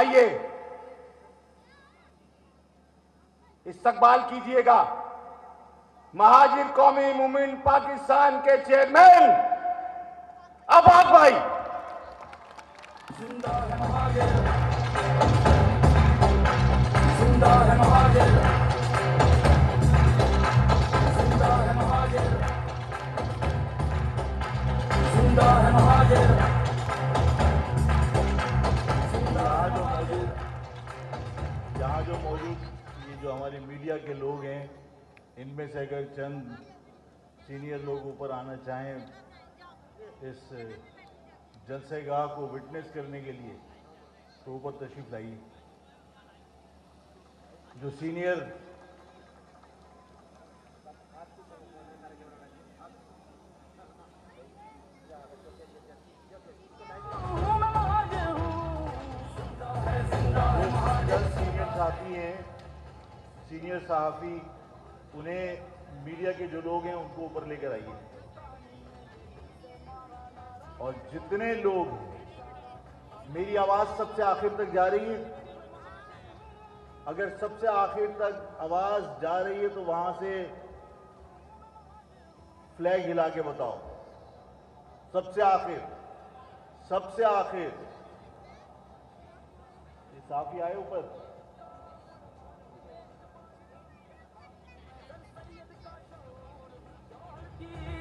آئیے استقبال کیجئے گا مہاجر قومی مومنٹ پاکستان کے چیئرمین عباس بھائی. زندہ ہے مہاجر، زندہ ہے مہاجر، زندہ ہے مہاجر، زندہ ہے مہاجر. یہاں جو موجود یہ جو ہمارے میڈیا کے لوگ ہیں، ان میں سے اگر چند سینئر لوگ اوپر آنا چاہیں اس جلسہ گاہ کو وٹنس کرنے کے لیے تو اوپر تشریف لائیے. جو سینئر ساتھی ہیں، سینئر صحافی، انہیں میڈیا کے جو لوگ ہیں ان کو اوپر لے کر آئیے. اور جتنے لوگ میری آواز سب سے آخر تک جا رہی ہے، اگر سب سے آخر تک آواز جا رہی ہے تو وہاں سے فلیگ ہلا کے بتاؤ. سب سے آخر، سب سے آخر. یہ صحافی آئے اوپر.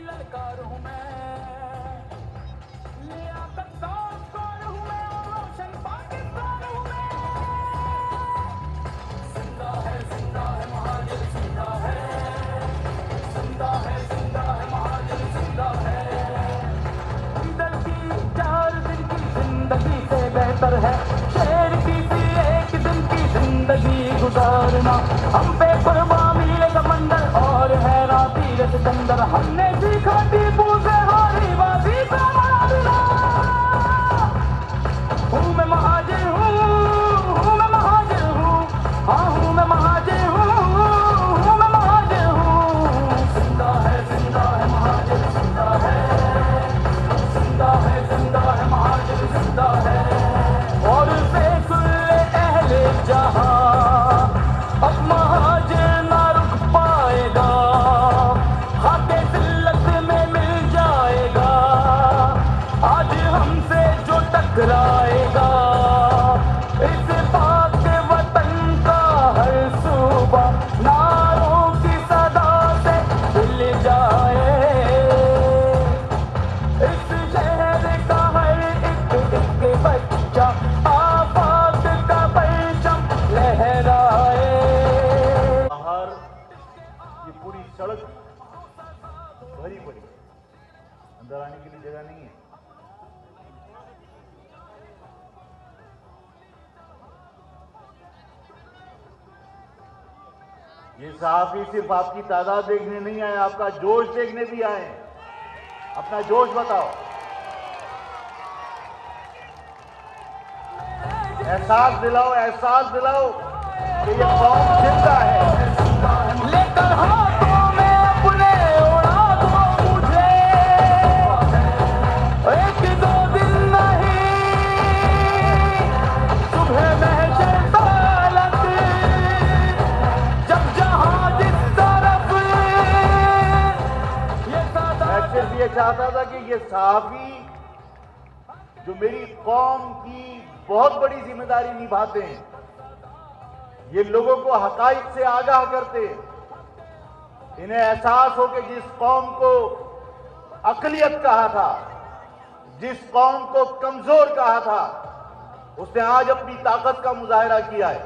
للکار ہوں میں، لیاقت دار ہوں میں، اور روشن پاکستان ہوں میں. زندہ ہے مہاجر، زندہ ہے، زندہ ہے مہاجر، زندہ ہے. ادھر کی 4 دن کی زندگی سے بہتر ہے شہر کی بھی 1 دن کی زندگی گزارنا. ہم پہ پرواہ میرے سمندر اور ہے راتی رس چندر. ہم نے سیکھا ٹیپو سے ہاری بازی سے مارنا. ہوں میں مہاجر ہوں میں مہاجر ہوں، ہاں ہوں میں مہاجر ہوں میں مہاجر ہوں. زندہ ہے مہاجر، زندہ ہے، زندہ ہے مہاجر، زندہ ہے. اور فیصل اہل جہاں اب مہاجر نہ رک پائے گا. خاکے ذلت میں مل جائے گا آج ہم سے جو ٹکرائے گا. اس پاک وطن کا ہر صوبہ نعروں کی صدا سے ہل جائے. اس شہر کا ہر ایک بچہ آباد کا پرچم لہرائے. باہر یہ پوری سڑک بھری پڑی، اندر آنے کے لیے جگہ نہیں ہے. یہ صحافی صرف آپ کی تعداد دیکھنے نہیں آئے، آپ کا جوش دیکھنے بھی آئے. اپنا جوش بتاؤ، احساس دلاؤ، احساس دلاؤ کہ یہ قوم زندہ ہے. لے کر ہاتھوں میں اپنے اڑا دو مجھے، 1-2 دن نہیں صبح محشر تلک، جب جہاں جس طرف یہ سادہ. میں صرف یہ چاہتا تھا کہ یہ صحافی جو میری قوم کی بہت بڑی ذمہ داری نبھاتے ہیں، یہ لوگوں کو حقائق سے آگاہ کرتے ہیں، انہیں احساس ہو کہ جس قوم کو اقلیت کہا تھا، جس قوم کو کمزور کہا تھا، اس نے آج اپنی طاقت کا مظاہرہ کیا ہے،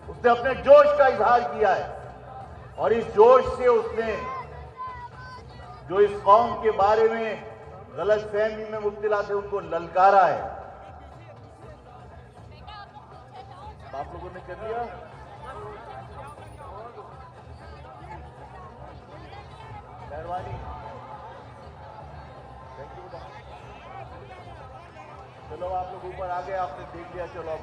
اس نے اپنے جوش کا اظہار کیا ہے. اور اس جوش سے اس نے جو اس قوم کے بارے میں غلط فہمی میں مبتلا تھے ان کو للکارا ہے. آپ لوگوں نے کر لیا؟ مہربانی. چلو آپ لوگ اوپر آ گئے، آپ نے دیکھ لیا. چلو آپ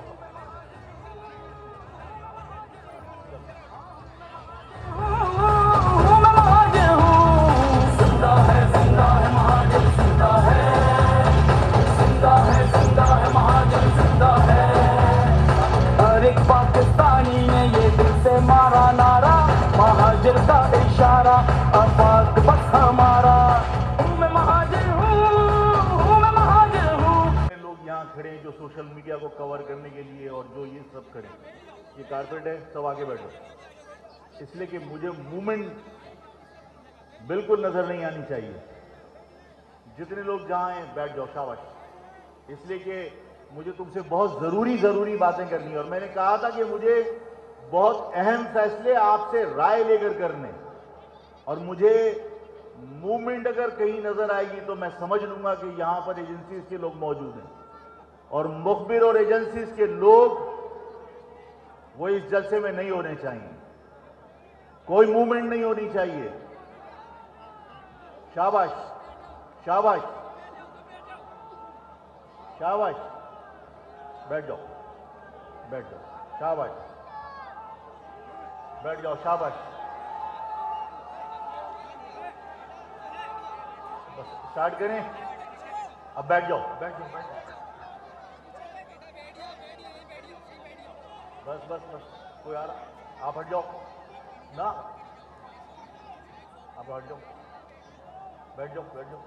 زندہ ہے مہاجر، زندہ ہے، زندہ ہے مہاجر، زندہ ہے. کھڑے ہیں جو سوشل میڈیا کو کور کرنے کے لیے اور جو یہ سب کھڑے ہیں. یہ کارپیٹ ہے, سب آگے بیٹھو. اس لیے کہ مجھے موومنٹ بالکل نظر نہیں آنی چاہیے. جتنے لوگ جہاں ہیں بیٹھ جاؤ, شاباش. اس لیے کہ مجھے تم سے بہت ضروری باتیں کرنی ہیں, اور میں نے کہا تھا کہ مجھے بہت اہم فیصلے آپ سے رائے لے کر کرنے, اور مجھے موومنٹ اگر کہیں نظر آئے گی تو میں سمجھ لوں گا کہ یہاں پر ایجنسیز کے لوگ موجود ہیں, اور مخبر اور ایجنسیز کے لوگ وہ اس جلسے میں نہیں ہونے چاہیے. کوئی موومنٹ نہیں ہونی چاہیے. شاباش شاباش شاباش. بیٹھ جاؤ بیٹھ جاؤ. شاباش بیٹھ جاؤ. شاباش. بس اسٹارٹ کریں. اب بیٹھ جاؤ بیٹھ جاؤ. بس بس بس. کوئی آ رہا, آپ ہٹ جاؤ نا, آپ ہٹ جاؤ. بیٹھ جاؤ بیٹھ جاؤ.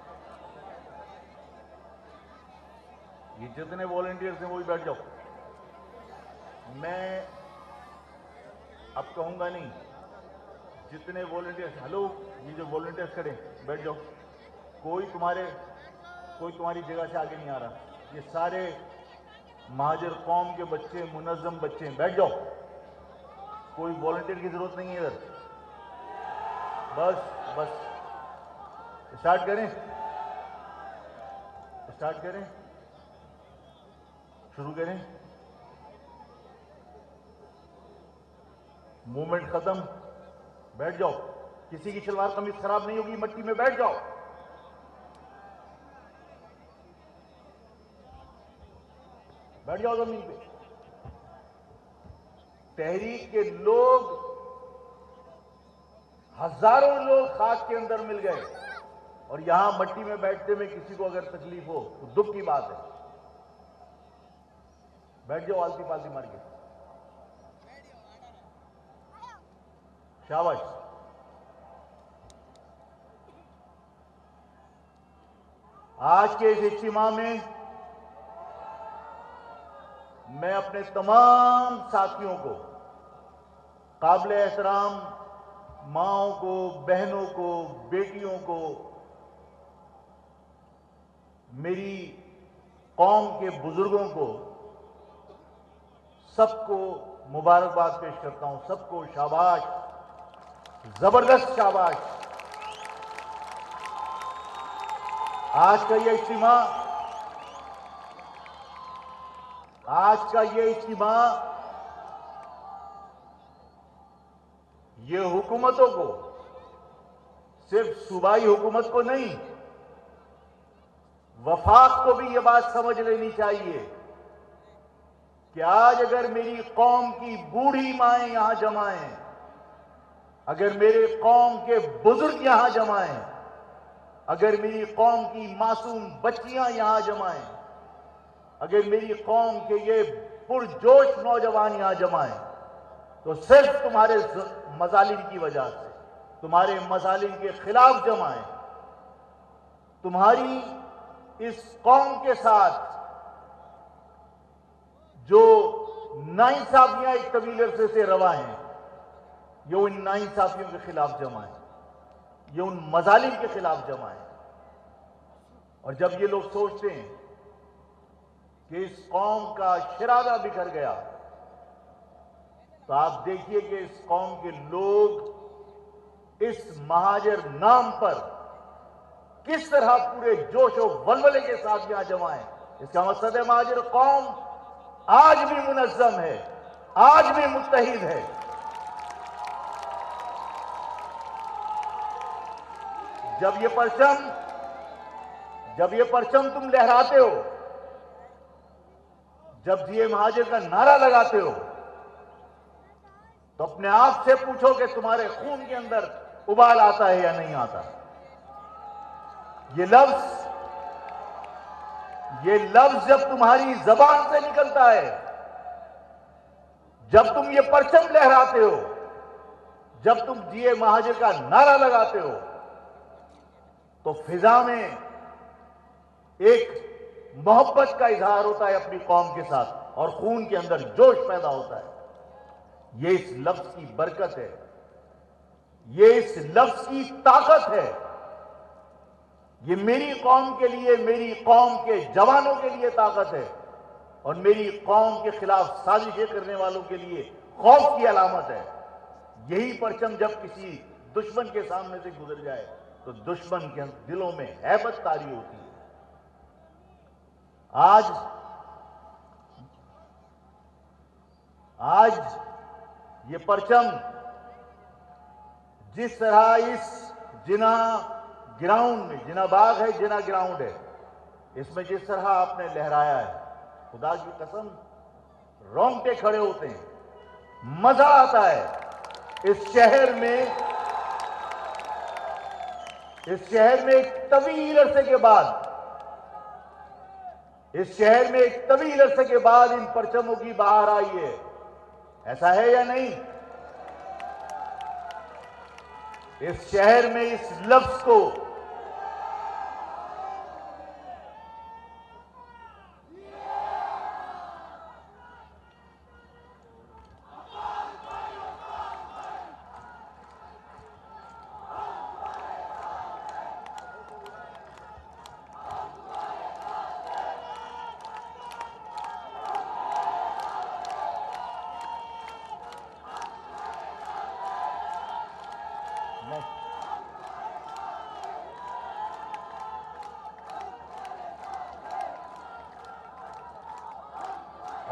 یہ جتنے والنٹیئرس ہیں وہ بھی بیٹھ جاؤ. میں اب کہوں گا نہیں. جتنے والنٹیئرس, ہلو, یہ جو والنٹیئرس کھڑے ہیں بیٹھ جاؤ. کوئی تمہاری جگہ سے آگے نہیں آ رہا. یہ سارے مہاجر قوم کے بچے, منظم بچے ہیں. بیٹھ جاؤ. کوئی والنٹیئر کی ضرورت نہیں ہے ادھر. بس بس. اسٹارٹ کریں اسٹارٹ کریں شروع کریں. موومنٹ ختم. بیٹھ جاؤ. کسی کی شلوار قمیض خراب نہیں ہوگی. مٹی میں بیٹھ جاؤ. بیٹھ جاؤ زمین پہ. تحریک کے لوگ, ہزاروں لوگ خاک کے اندر مل گئے, اور یہاں مٹی میں بیٹھتے میں کسی کو اگر تکلیف ہو تو دکھ کی بات ہے. بیٹھ جاؤ آلتی پالتی مار کے. شاباش. آج کے اس اجتماع میں میں اپنے تمام ساتھیوں کو, قابل احترام ماؤں کو, بہنوں کو, بیٹیوں کو, میری قوم کے بزرگوں کو, سب کو مبارکباد پیش کرتا ہوں. سب کو شاباش, زبردست شاباش. آج کا یہ اجتماع یہ حکومتوں کو, صرف صوبائی حکومت کو نہیں, وفاق کو بھی یہ بات سمجھ لینی چاہیے کہ آج اگر میری قوم کی بوڑھی مائیں یہاں جمع ہیں, اگر میرے قوم کے بزرگ یہاں جمع ہیں, اگر میری قوم کی معصوم بچیاں یہاں جمع ہیں, اگر میری قوم کے یہ پرجوش نوجوان یہاں جمع ہیں, تو صرف تمہارے مظالم کی وجہ سے, تمہارے مظالم کے خلاف جمع ہیں. تمہاری اس قوم کے ساتھ جو ناانصافیاں ایک طویل عرصے سے روا ہیں, یہ ان ناانصافیوں کے خلاف جمع ہیں, یہ ان مظالم کے خلاف جمع ہیں. اور جب یہ لوگ سوچتے ہیں کہ اس قوم کا شرادہ بکھر گیا, تو آپ دیکھیے کہ اس قوم کے لوگ اس مہاجر نام پر کس طرح پورے جوش و ولولے کے ساتھ یہاں جمع ہیں. اس کا مقصد ہے مہاجر قوم آج بھی منظم ہے, آج بھی متحد ہے. جب یہ پرچم تم لہراتے ہو, جب یہ مہاجر کا نعرہ لگاتے ہو, تو اپنے آپ سے پوچھو کہ تمہارے خون کے اندر ابال آتا ہے یا نہیں آتا. یہ لفظ جب تمہاری زبان سے نکلتا ہے, جب تم یہ پرچم لہراتے ہو, جب تم یہ مہاجر کا نعرہ لگاتے ہو, تو فضا میں ایک محبت کا اظہار ہوتا ہے اپنی قوم کے ساتھ اور خون کے اندر جوش پیدا ہوتا ہے. یہ اس لفظ کی برکت ہے, یہ اس لفظ کی طاقت ہے. یہ میری قوم کے لیے, میری قوم کے جوانوں کے لیے طاقت ہے اور میری قوم کے خلاف سازشیں کرنے والوں کے لیے خوف کی علامت ہے. یہی پرچم جب کسی دشمن کے سامنے سے گزر جائے تو دشمن کے دلوں میں ہیبت طاری ہوتی ہے. آج یہ پرچم جس طرح اس جنا گراؤنڈ میں, جنا باغ ہے, جنا گراؤنڈ ہے, اس میں جس طرح آپ نے لہرایا ہے, خدا کی قسم رونگٹے کھڑے ہوتے ہیں, مزہ آتا ہے. اس شہر میں ایک طویل عرصے کے بعد, اس شہر میں ایک طویل عرصے کے بعد ان پرچموں کی بہار آئی ہے. ایسا ہے یا نہیں؟ اس شہر میں اس لفظ کو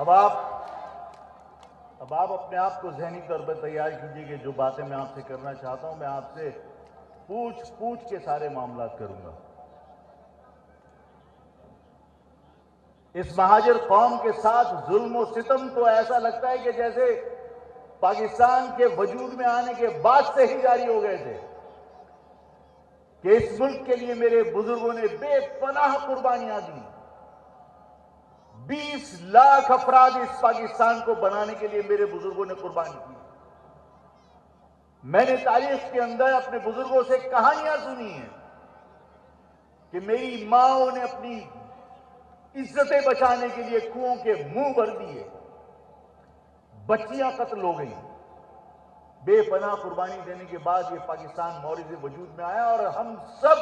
اب آپ اپنے آپ کو ذہنی طور پر تیار کیجئے کہ جو باتیں میں آپ سے کرنا چاہتا ہوں, میں آپ سے پوچھ کے سارے معاملات کروں گا. اس مہاجر قوم کے ساتھ ظلم و ستم تو ایسا لگتا ہے کہ جیسے پاکستان کے وجود میں آنے کے بعد سے ہی جاری ہو گئے تھے, کہ اس ملک کے لیے میرے بزرگوں نے بے پناہ قربانیاں دی. 20 لاکھ افراد اس پاکستان کو بنانے کے لیے میرے بزرگوں نے قربانی کی. میں نے تاریخ کے اندر اپنے بزرگوں سے کہانیاں سنی ہیں کہ میری ماں نے اپنی عزتیں بچانے کے لیے کنووں کے منہ بھر دیے, بچیاں قتل ہو گئیں. بے پناہ قربانی دینے کے بعد یہ پاکستان مورد وجود میں آیا, اور ہم سب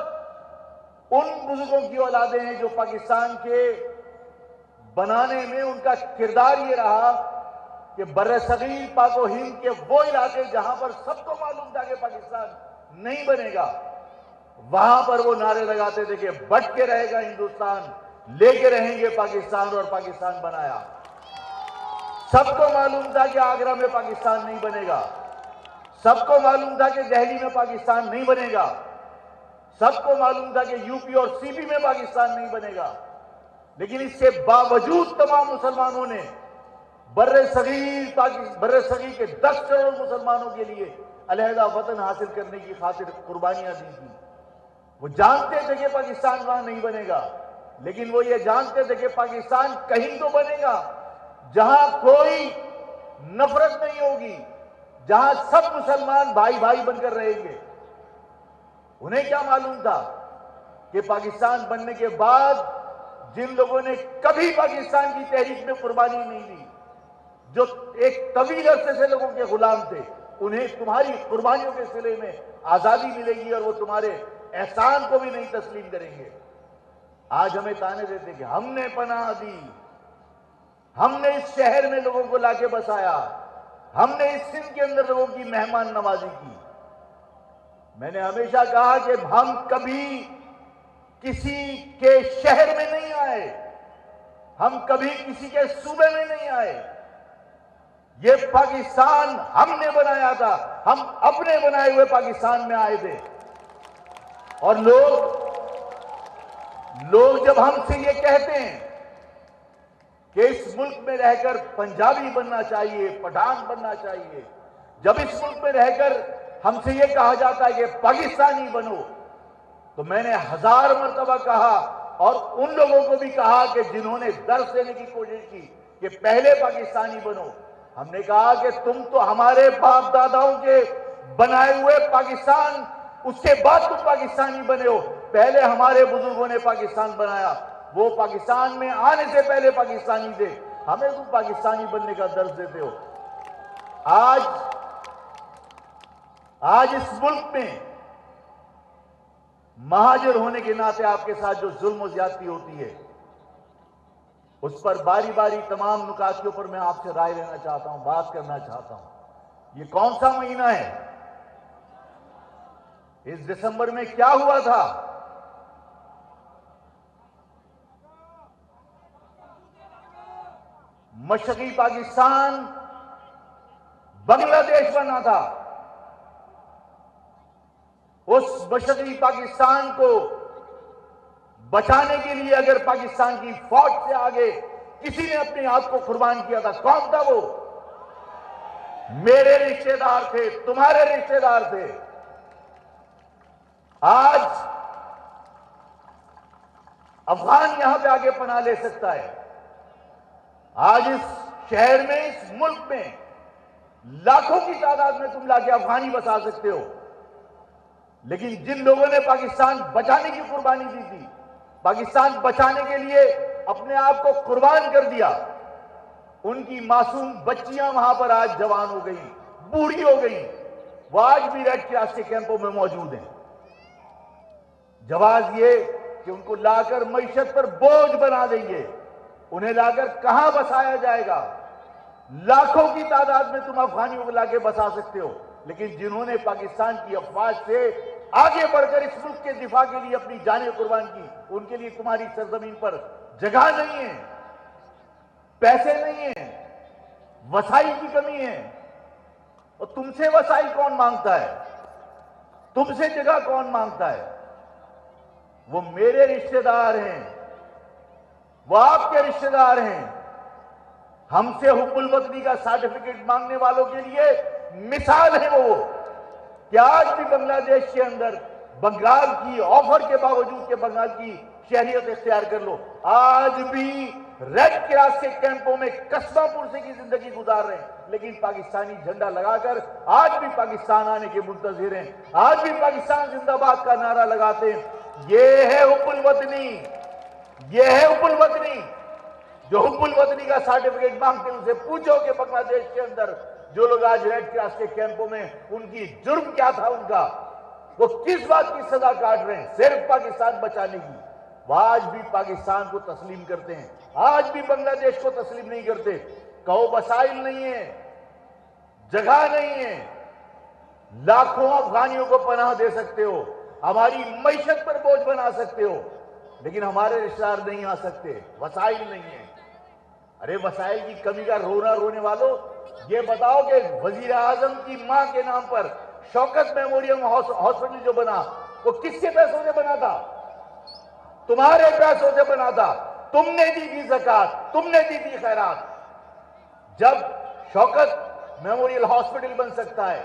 ان بزرگوں کی اولادیں ہیں جو پاکستان کے بنانے میں ان کا کردار یہ رہا کہ بر صغیر پاک و ہند کے وہ علاقے جہاں پر سب کو معلوم تھا کہ پاکستان نہیں بنے گا, وہاں پر وہ نعرے لگاتے تھے کہ بٹ کے رہے گا ہندوستان, لے کے رہیں گے پاکستان, اور پاکستان بنایا. سب کو معلوم تھا کہ آگرہ میں پاکستان نہیں بنے گا, سب کو معلوم تھا کہ دہلی میں پاکستان نہیں بنے گا, سب کو معلوم تھا کہ یو پی اور سی پی میں پاکستان نہیں بنے گا. لیکن اس کے باوجود تمام مسلمانوں نے بر صغیر کے 10 کروڑ مسلمانوں کے لیے علیحدہ وطن حاصل کرنے کی خاطر قربانیاں دی تھی. وہ جانتے تھے کہ پاکستان وہاں نہیں بنے گا, لیکن وہ یہ جانتے تھے کہ پاکستان کہیں تو بنے گا جہاں کوئی نفرت نہیں ہوگی, جہاں سب مسلمان بھائی بھائی بن کر رہیں گے. انہیں کیا معلوم تھا کہ پاکستان بننے کے بعد جن لوگوں نے کبھی پاکستان کی تحریک میں قربانی نہیں دی, جو ایک طویل عرصے سے لوگوں کے غلام تھے, انہیں تمہاری قربانیوں کے صلے میں آزادی ملے گی اور وہ تمہارے احسان کو بھی نہیں تسلیم کریں گے. آج ہمیں تانے دیتے کہ ہم نے پناہ دی, ہم نے اس شہر میں لوگوں کو لا کے بسایا, ہم نے اس سندھ کے اندر لوگوں کی مہمان نوازی کی. میں نے ہمیشہ کہا کہ ہم کبھی کسی کے شہر میں نہیں آئے, ہم کبھی کسی کے صوبے میں نہیں آئے. یہ پاکستان ہم نے بنایا تھا, ہم اپنے بنائے ہوئے پاکستان میں آئے تھے. اور لوگ جب ہم سے یہ کہتے ہیں کہ اس ملک میں رہ کر پنجابی بننا چاہیے, پٹھان بننا چاہیے, جب اس ملک میں رہ کر ہم سے یہ کہا جاتا ہے کہ پاکستانی بنو, تو میں نے 1000 مرتبہ کہا, اور ان لوگوں کو بھی کہا کہ جنہوں نے درس دینے کی کوشش کی کہ پہلے پاکستانی بنو, ہم نے کہا کہ تم تو ہمارے باپ داداؤں کے بنائے ہوئے پاکستان, اس کے بعد تم پاکستانی بنے ہو. پہلے ہمارے بزرگوں نے پاکستان بنایا, وہ پاکستان میں آنے سے پہلے پاکستانی تھے. ہمیں تم پاکستانی بننے کا درس دیتے ہو. آج اس ملک میں مہاجر ہونے کے ناطے آپ کے ساتھ جو ظلم و زیادتی ہوتی ہے اس پر باری باری تمام نکات کے اوپر میں آپ سے رائے لینا چاہتا ہوں, بات کرنا چاہتا ہوں. یہ کون سا مہینہ ہے؟ اس دسمبر میں کیا ہوا تھا؟ مشرقی پاکستان بنگلہ دیش بنا تھا. اس مشرقی پاکستان کو بچانے کے لیے اگر پاکستان کی فوج سے آگے کسی نے اپنے آپ کو قربان کیا تھا, کون تھا وہ؟ میرے رشتہ دار تھے, تمہارے رشتہ دار تھے. آج افغان یہاں پہ آگے پناہ لے سکتا ہے. آج اس شہر میں, اس ملک میں لاکھوں کی تعداد میں تم لا کے افغانی بسا سکتے ہو. لیکن جن لوگوں نے پاکستان بچانے کی قربانی دی تھی, پاکستان بچانے کے لیے اپنے آپ کو قربان کر دیا, ان کی معصوم بچیاں وہاں پر آج جوان ہو گئی, بوڑھی ہو گئی. وہ آج بھی ریڈ کراس کے کیمپوں میں موجود ہیں. جواز یہ کہ ان کو لا کر معیشت پر بوجھ بنا دیں گے. انہیں لا کر کہاں بسایا جائے گا؟ لاکھوں کی تعداد میں تم افغانیوں کو لا کے بسا سکتے ہو, لیکن جنہوں نے پاکستان کی افواج سے آگے بڑھ کر اس ملک کے دفاع کے لیے اپنی جانیں قربان کی, ان کے لیے تمہاری سرزمین پر جگہ نہیں ہے, پیسے نہیں ہیں, وسائل کی کمی ہے. اور تم سے وسائل کون مانگتا ہے؟ تم سے جگہ کون مانگتا ہے؟ وہ میرے رشتہ دار ہیں, وہ آپ کے رشتہ دار ہیں. ہم سے حب الوطنی کا سرٹیفکیٹ مانگنے والوں کے لیے مثال ہے وہ, کہ آج بھی بنگلہ دیش کے اندر بنگال کی آفر کے باوجود کہ بنگال کی شہریت اختیار کر لو, آج بھی ریڈ کراس کے کیمپوں میں قصبہ پرسی کی زندگی گزار رہے ہیں, لیکن پاکستانی جھنڈا لگا کر آج بھی پاکستان آنے کے منتظر ہیں, آج بھی پاکستان زندہ باد کا نعرہ لگاتے ہیں. یہ ہے حب الوطنی, یہ ہے حب الوطنی. جو حب الوطنی کا سرٹیفکیٹ مانگتے ہیں ان سے پوچھو کہ بنگلہ دیش کے اندر جو لوگ آج ریڈ کراس کے کیمپوں میں, ان کی جرم کیا تھا, ان کا وہ کس بات کی سزا کاٹ رہے ہیں؟ صرف پاکستان بچانے کی. وہ آج بھی پاکستان کو تسلیم کرتے ہیں, آج بھی بنگلہ دیش کو تسلیم نہیں کرتے. کہو وسائل نہیں ہے, جگہ نہیں ہے, لاکھوں افغانیوں کو پناہ دے سکتے ہو, ہماری معیشت پر بوجھ بنا سکتے ہو, لیکن ہمارے رشتہ دار نہیں آ سکتے, وسائل نہیں ہیں. ارے وسائل کی کمی کا رونا رونے والوں, یہ بتاؤ کہ وزیر اعظم کی ماں کے نام پر شوکت میموریل ہاسپٹل جو بنا, وہ کس کے پیسوں سے بنا تھا؟ تمہارے پیسوں سے بنا تھا. تم نے دی تھی زکات, تم نے دی تھی خیرات. جب شوکت میموریل ہاسپٹل بن سکتا ہے,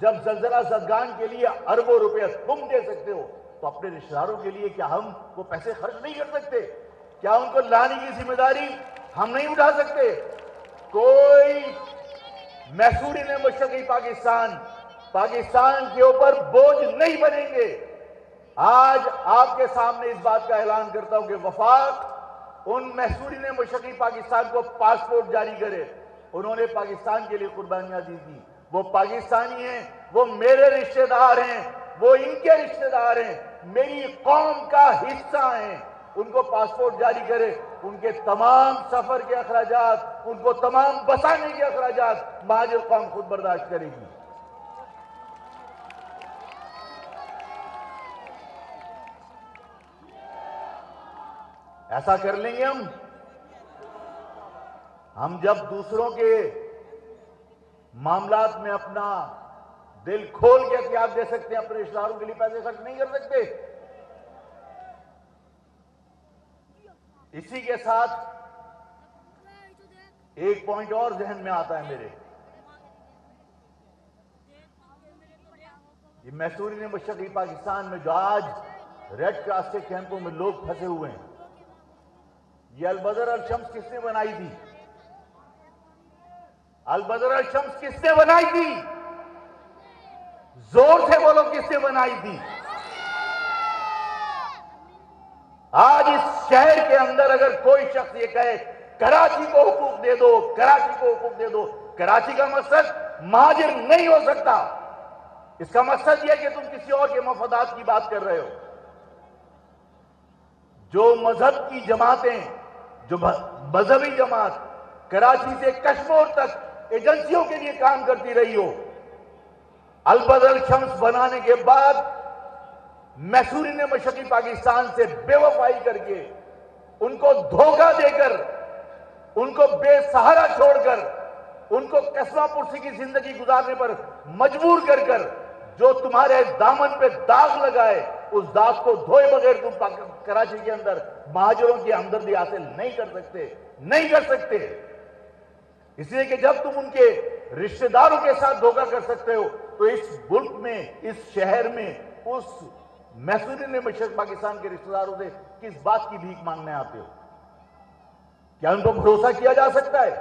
جب زلزلہ زدگان کے لیے اربوں روپے تم دے سکتے ہو, تو اپنے رشتہ داروں کے لیے کیا ہم وہ پیسے خرچ نہیں کر سکتے؟ کیا ان کو لانے کی ذمہ داری ہم نہیں اٹھا سکتے؟ کوئی محسوری نے مشرقی پاکستان کے اوپر بوجھ نہیں بنیں گے. آج آپ کے سامنے اس بات کا اعلان کرتا ہوں کہ وفاق ان محسوری نے مشرقی پاکستان کو پاسپورٹ جاری کرے. انہوں نے پاکستان کے لیے قربانیاں دی تھی, وہ پاکستانی ہیں, وہ میرے رشتہ دار ہیں, وہ ان کے رشتہ دار ہیں, میری قوم کا حصہ ہیں. ان کو پاسپورٹ جاری کرے, ان کے تمام سفر کے اخراجات, ان کو تمام بسانے کے اخراجات مہاجر قوم خود برداشت کرے گی. ایسا کر لیں گے ہم جب دوسروں کے معاملات میں اپنا دل کھول کے احتیاط دے سکتے ہیں, اپنے رشتہ داروں کے لیے پیسے خرچ نہیں کر سکتے. اسی کے ساتھ ایک پوائنٹ اور ذہن میں آتا ہے میرے, یہ محسوری نے مشرقی پاکستان میں جو آج ریڈ کراس کے کیمپوں میں لوگ پھنسے ہوئے ہیں, یہ البدر الشمس کس نے بنائی تھی؟ البدر الشمس کس نے بنائی تھی؟ زور سے بولو, کس نے بنائی تھی؟ آج اس شہر کے اندر اگر کوئی شخص یہ کہے کراچی کو حقوق دے دو، کراچی کو حقوق دے دو، کراچی کا مقصد مہاجر نہیں ہو سکتا. اس کا مقصد یہ کہ تم کسی اور کے مفادات کی بات کر رہے ہو. جو مذہب کی جماعتیں، جو مذہبی جماعت کراچی سے کشمیر تک ایجنسیوں کے لیے کام کرتی رہی ہو، البدر شمس بنانے کے بعد میسوری نے مشرقی پاکستان سے بے وفائی کر کے، ان کو دھوکہ دے کر، ان کو بے سہارا چھوڑ کر، ان کو قصبہ پرسی کی زندگی گزارنے پر مجبور کر کر جو تمہارے دامن پہ داغ لگائے، اس داغ کو دھوئے بغیر تم کراچی کے اندر مہاجروں کی ہمدردی حاصل نہیں کر سکتے، نہیں کر سکتے. اس لیے کہ جب تم ان کے رشتہ داروں کے ساتھ دھوکہ کر سکتے ہو تو اس ملک میں، اس شہر میں، اس میسوری نے مشرق پاکستان کے رشتہ داروں سے کس بات کی بھیک مانگنے آتے ہو؟ کیا ان کو بھروسہ کیا جا سکتا ہے؟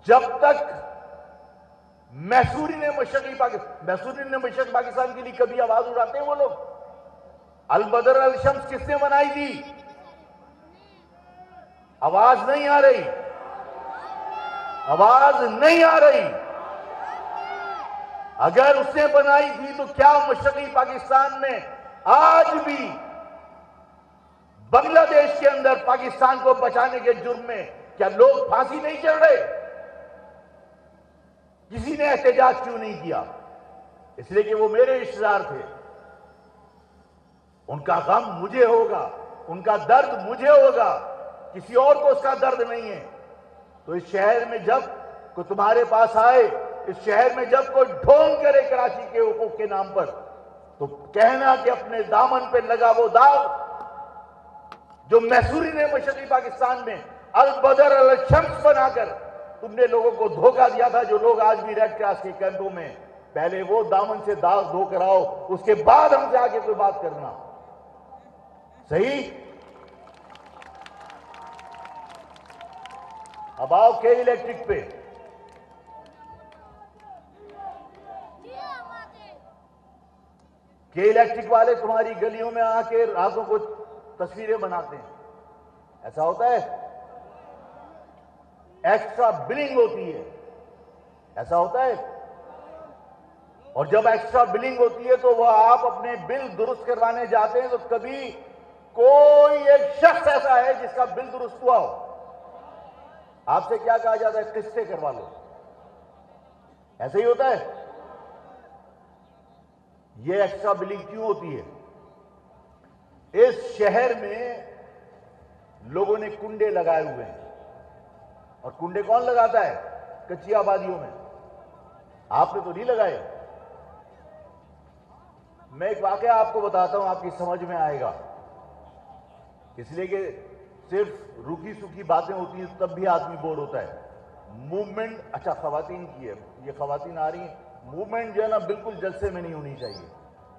جب تک میسوری نے مشرق پاکستان کے لیے کبھی آواز اٹھاتے ہیں وہ لوگ؟ البدر الشمس کس نے بنائی تھی؟ آواز نہیں آ رہی، آواز نہیں آ رہی. اگر اس نے بنائی تھی تو کیا مشرقی پاکستان میں آج بھی بنگلہ دیش کے اندر پاکستان کو بچانے کے جرم میں کیا لوگ پھانسی نہیں چڑھ رہے؟ کسی نے احتجاج کیوں نہیں کیا؟ اس لیے کہ وہ میرے رشتہ دار تھے. ان کا غم مجھے ہوگا، ان کا درد مجھے ہوگا، کسی اور کو اس کا درد نہیں ہے. تو اس شہر میں جب کوئی تمہارے پاس آئے، اس شہر میں جب کوئی ڈھونگ کرے کراچی کے حقوق کے نام پر، تو کہنا کہ اپنے دامن پہ لگا وہ داغ جو میسوری نے مشرقی پاکستان میں البدر الشمس بنا کر تم نے لوگوں کو دھوکہ دیا تھا. جو لوگ آج بھی ریڈ کراس کے کیمپوں میں، پہلے وہ دامن سے داغ دھو کر آؤ، اس کے بعد ہم سے آگے کوئی بات کرنا. صحیح؟ اب آؤ کے الیکٹرک پہ. کے الیکٹرک والے تمہاری گلیوں میں آ کے راتوں کو تصویریں بناتے ہیں. ایسا ہوتا ہے؟ ایکسٹرا بلنگ ہوتی ہے. ایسا ہوتا ہے؟ اور جب ایکسٹرا بلنگ ہوتی ہے تو وہ آپ اپنے بل درست کروانے جاتے ہیں تو کبھی کوئی ایک شخص ایسا ہے جس کا بل درست ہوا ہو؟ آپ سے کیا کہا جاتا ہے؟ قسطیں کروا لو. ایسا ہی ہوتا ہے؟ یہ ایکسٹرا بلنگ کیوں ہوتی ہے؟ اس شہر میں لوگوں نے کنڈے لگائے ہوئے ہیں. اور کنڈے کون لگاتا ہے؟ کچی آبادیوں میں. آپ نے تو نہیں لگائے. میں ایک واقعہ آپ کو بتاتا ہوں، آپ کی سمجھ میں آئے گا. اس لیے کہ صرف روکی سوکھی باتیں ہوتی ہیں تب بھی آدمی بور ہوتا ہے. موومنٹ، اچھا خواتین کی ہے، یہ خواتین آ رہی ہیں. موومنٹ جو ہے نا بالکل جلسے میں نہیں ہونی چاہیے.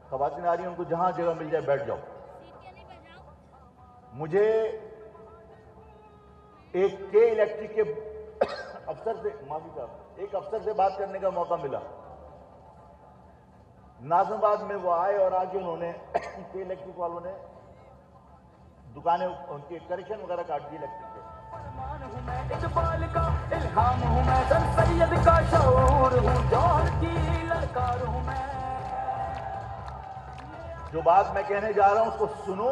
خواتین آ رہی ہیں، ان کو جہاں جگہ مل جائے بیٹھ جاؤ. مجھے ایک کے الیکٹرک کے افسر سے، معافی صاحب، ایک افسر سے بات کرنے کا موقع ملا. ناظم آباد میں وہ آئے اور آگے انہوں نے کے الیکٹرک والوں نے دکانیں ان کے کریکشن وغیرہ کاٹ دی الیکٹرک کے. ارمان ہوں میں اقبال کا، الہام ہوں میں سر سید کا، شعور ہوں جوہر کی للکار ہوں میں. جو بات میں کہنے جا رہا ہوں اس کو سنو،